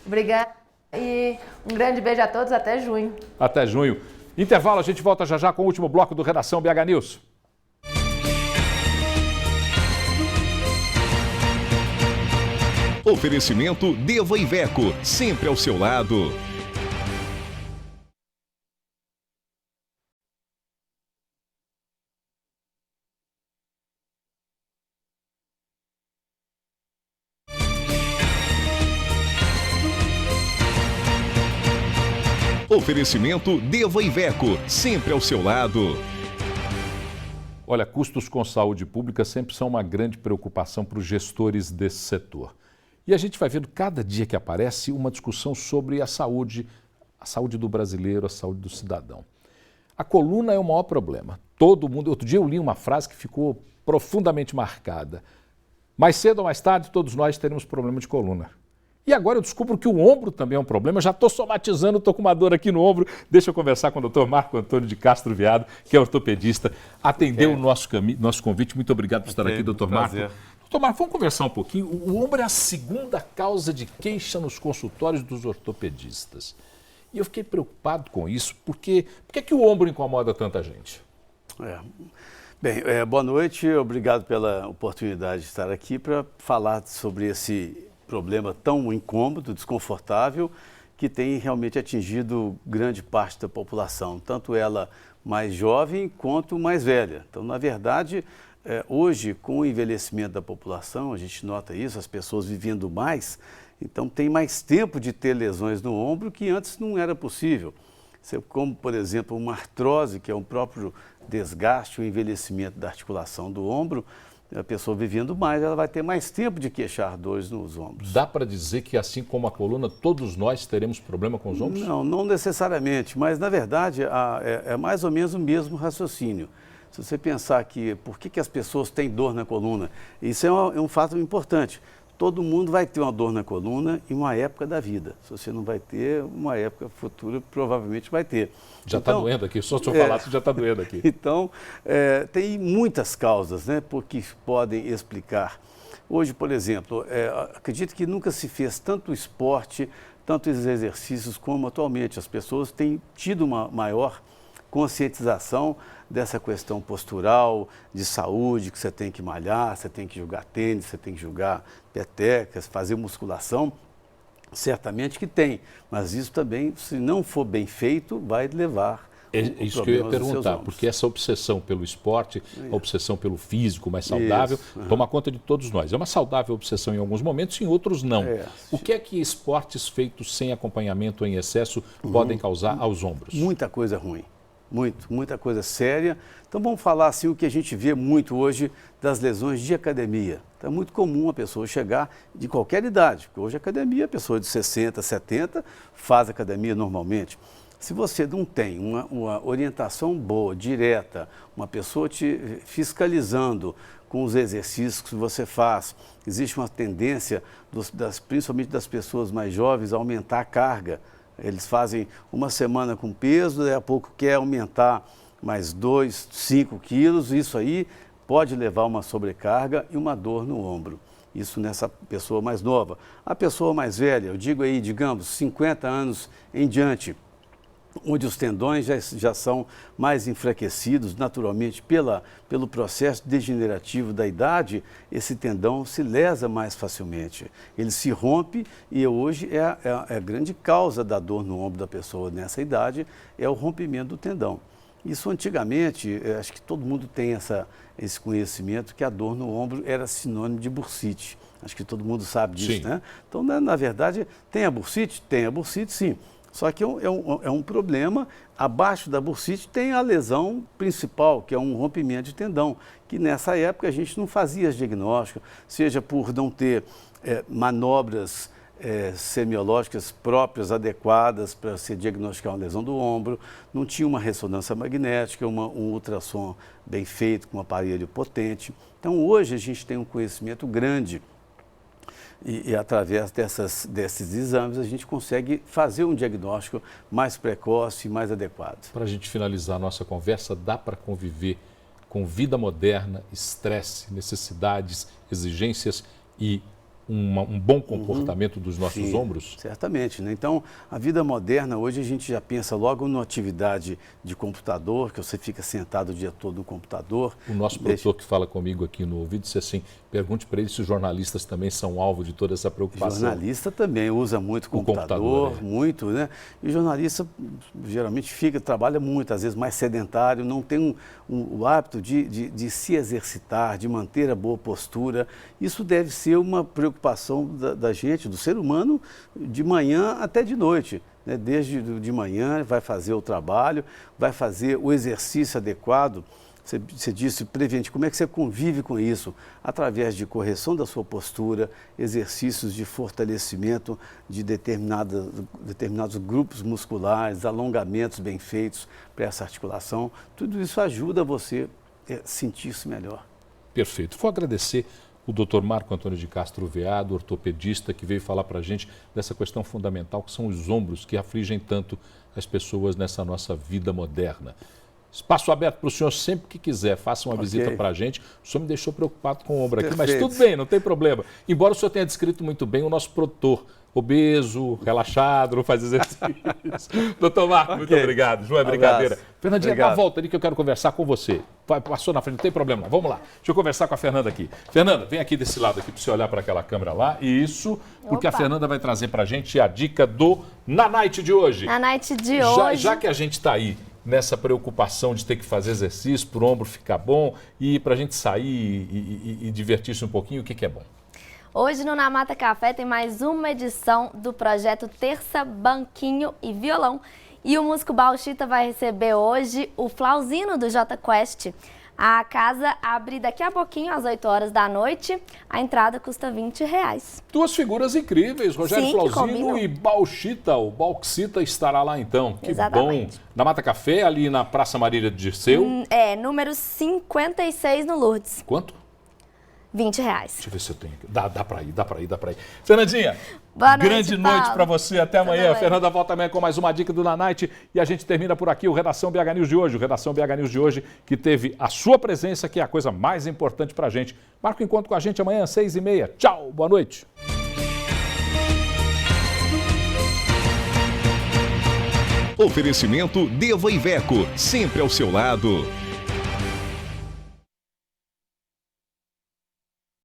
S6: Obrigada e um grande beijo a todos. Até junho.
S1: Até junho. Intervalo, a gente volta já já com o último bloco do Redação BH News.
S3: Oferecimento Deva Iveco, sempre ao seu lado. Oferecimento Deva Iveco, sempre ao seu lado.
S1: Olha, custos com saúde pública sempre são uma grande preocupação para os gestores desse setor. E a gente vai vendo cada dia que aparece uma discussão sobre a saúde do brasileiro, a saúde do cidadão. A coluna é o maior problema. Todo mundo... Outro dia eu li uma frase que ficou profundamente marcada. Mais cedo ou mais tarde, todos nós teremos problema de coluna. E agora eu descubro que o ombro também é um problema. Eu já estou somatizando, estou com uma dor aqui no ombro. Deixa eu conversar com o doutor Marco Antônio de Castro Viado, que é ortopedista. Atendeu o nosso convite. Muito obrigado por estar aqui, doutor Marco. Doutor Marco, vamos conversar um pouquinho. O ombro é a segunda causa de queixa nos consultórios dos ortopedistas. E eu fiquei preocupado com isso, porque por que o ombro incomoda tanta gente?
S11: Boa noite, obrigado pela oportunidade de estar aqui para falar sobre esse problema tão incômodo, desconfortável, que tem realmente atingido grande parte da população, tanto ela mais jovem quanto mais velha. Então, na verdade, hoje, com o envelhecimento da população, a gente nota isso, as pessoas vivendo mais, então tem mais tempo de ter lesões no ombro que antes não era possível. Como, por exemplo, uma artrose, que é um próprio desgaste, o envelhecimento da articulação do ombro, a pessoa vivendo mais, ela vai ter mais tempo de queixar dores nos ombros.
S1: Dá para dizer que, assim como a coluna, todos nós teremos problema com os ombros?
S11: Não, não necessariamente, mas na verdade é mais ou menos o mesmo raciocínio. Se você pensar que por que as pessoas têm dor na coluna, isso é um fato importante. Todo mundo vai ter uma dor na coluna em uma época da vida. Se você não vai ter, uma época futura provavelmente vai ter.
S1: Já está doendo aqui, só se eu falar que já está doendo aqui.
S11: Então, tem muitas causas, né, que podem explicar. Hoje, por exemplo, acredito que nunca se fez tanto esporte, tantos exercícios como atualmente. As pessoas têm tido uma maior conscientização dessa questão postural, de saúde, que você tem que malhar, você tem que jogar tênis, você tem que jogar petecas, fazer musculação. Certamente que tem, mas isso também, se não for bem feito, vai levar
S1: isso que eu ia perguntar, porque essa obsessão pelo esporte, a obsessão pelo físico mais saudável, toma conta de todos nós. É uma saudável obsessão em alguns momentos, em outros não. O que é que esportes feitos sem acompanhamento em excesso podem causar aos ombros?
S11: Muita coisa ruim. Muita coisa séria. Então vamos falar assim o que a gente vê muito hoje das lesões de academia. Então, é muito comum a pessoa chegar de qualquer idade, porque hoje a academia, a pessoa de 60, 70 faz academia normalmente. Se você não tem uma orientação boa, direta, uma pessoa te fiscalizando com os exercícios que você faz, existe uma tendência, principalmente das pessoas mais jovens, a aumentar a carga. Eles fazem uma semana com peso, daí a pouco quer aumentar mais 2, 5 quilos. Isso aí pode levar a uma sobrecarga e uma dor no ombro. Isso nessa pessoa mais nova. A pessoa mais velha, eu digo aí, digamos, 50 anos em diante, onde os tendões já são mais enfraquecidos naturalmente pelo processo degenerativo da idade, esse tendão se lesa mais facilmente. Ele se rompe e hoje é a grande causa da dor no ombro da pessoa nessa idade, é o rompimento do tendão. Isso antigamente, acho que todo mundo tem esse conhecimento que a dor no ombro era sinônimo de bursite. Acho que todo mundo sabe disso, né? Então, na verdade, tem a bursite? Tem a bursite, sim. Só que é um problema, abaixo da bursite tem a lesão principal, que é um rompimento de tendão, que nessa época a gente não fazia diagnóstico, seja por não ter manobras semiológicas próprias, adequadas para se diagnosticar uma lesão do ombro, não tinha uma ressonância magnética, um ultrassom bem feito, com um aparelho potente. Então, hoje a gente tem um conhecimento grande e através desses exames a gente consegue fazer um diagnóstico mais precoce e mais adequado.
S1: Para a gente finalizar a nossa conversa, dá para conviver com vida moderna, estresse, necessidades, exigências e um bom comportamento dos nossos ombros?
S11: Certamente, né? Então, a vida moderna, hoje a gente já pensa logo numa atividade de computador, que você fica sentado o dia todo no computador.
S1: O nosso produtor que fala comigo aqui no ouvido disse assim, pergunte para ele se os jornalistas também são alvo de toda essa preocupação.
S11: Jornalista também usa muito computador, muito, né? E o jornalista geralmente trabalha muito, às vezes mais sedentário, não tem o hábito de se exercitar, de manter a boa postura. Isso deve ser uma preocupação da gente, do ser humano, de manhã até de noite. Né? Desde de manhã vai fazer o trabalho, vai fazer o exercício adequado. Você disse prevente, como é que você convive com isso? Através de correção da sua postura, exercícios de fortalecimento de determinados grupos musculares, alongamentos bem feitos para essa articulação. Tudo isso ajuda você a sentir-se melhor.
S1: Perfeito. Vou agradecer o Dr. Marco Antônio de Castro Veado, ortopedista, que veio falar para a gente dessa questão fundamental, que são os ombros que afligem tanto as pessoas nessa nossa vida moderna. Espaço aberto para o senhor sempre que quiser, faça uma visita para a gente. O senhor me deixou preocupado com o ombro aqui, mas tudo bem, não tem problema. Embora o senhor tenha descrito muito bem o nosso produtor, obeso, relaxado, não faz exercício. Doutor Marco, muito obrigado. Não é brincadeira. Fernandinha, dá a volta ali que eu quero conversar com você. Passou na frente, não tem problema não. Vamos lá. Deixa eu conversar com a Fernanda aqui. Fernanda, vem aqui desse lado aqui para você olhar para aquela câmera lá. Isso, porque a Fernanda vai trazer para a gente a dica do Na Night de hoje.
S12: Na Night de hoje.
S1: Já que a gente está aí nessa preocupação de ter que fazer exercício para o ombro ficar bom e para a gente sair e divertir-se um pouquinho, o que é bom?
S12: Hoje no Na Mata Café tem mais uma edição do projeto Terça, Banquinho e Violão. E o músico Bauchita vai receber hoje o Flauzino do J Quest. A casa abre daqui a pouquinho, às 8 horas da noite. A entrada custa R$20.
S1: Duas figuras incríveis, Rogério Flauzino e Bauchita. O Bauxita estará lá então. Que
S12: Exatamente.
S1: Bom. Na Mata Café, ali na Praça Marília de Dirceu.
S12: Número 56 no Lourdes.
S1: Quanto?
S12: R$20.
S1: Deixa eu ver se eu tenho. Dá para ir. Fernandinha,
S12: boa noite,
S1: grande noite para você. Até amanhã. A Fernanda volta amanhã com mais uma dica do Na Night. E a gente termina por aqui o Redação BH News de hoje. O Redação BH News de hoje que teve a sua presença, que é a coisa mais importante para a gente. Marca o encontro com a gente amanhã às 6h30. Tchau, boa noite.
S3: Oferecimento Deva Iveco, sempre ao seu lado.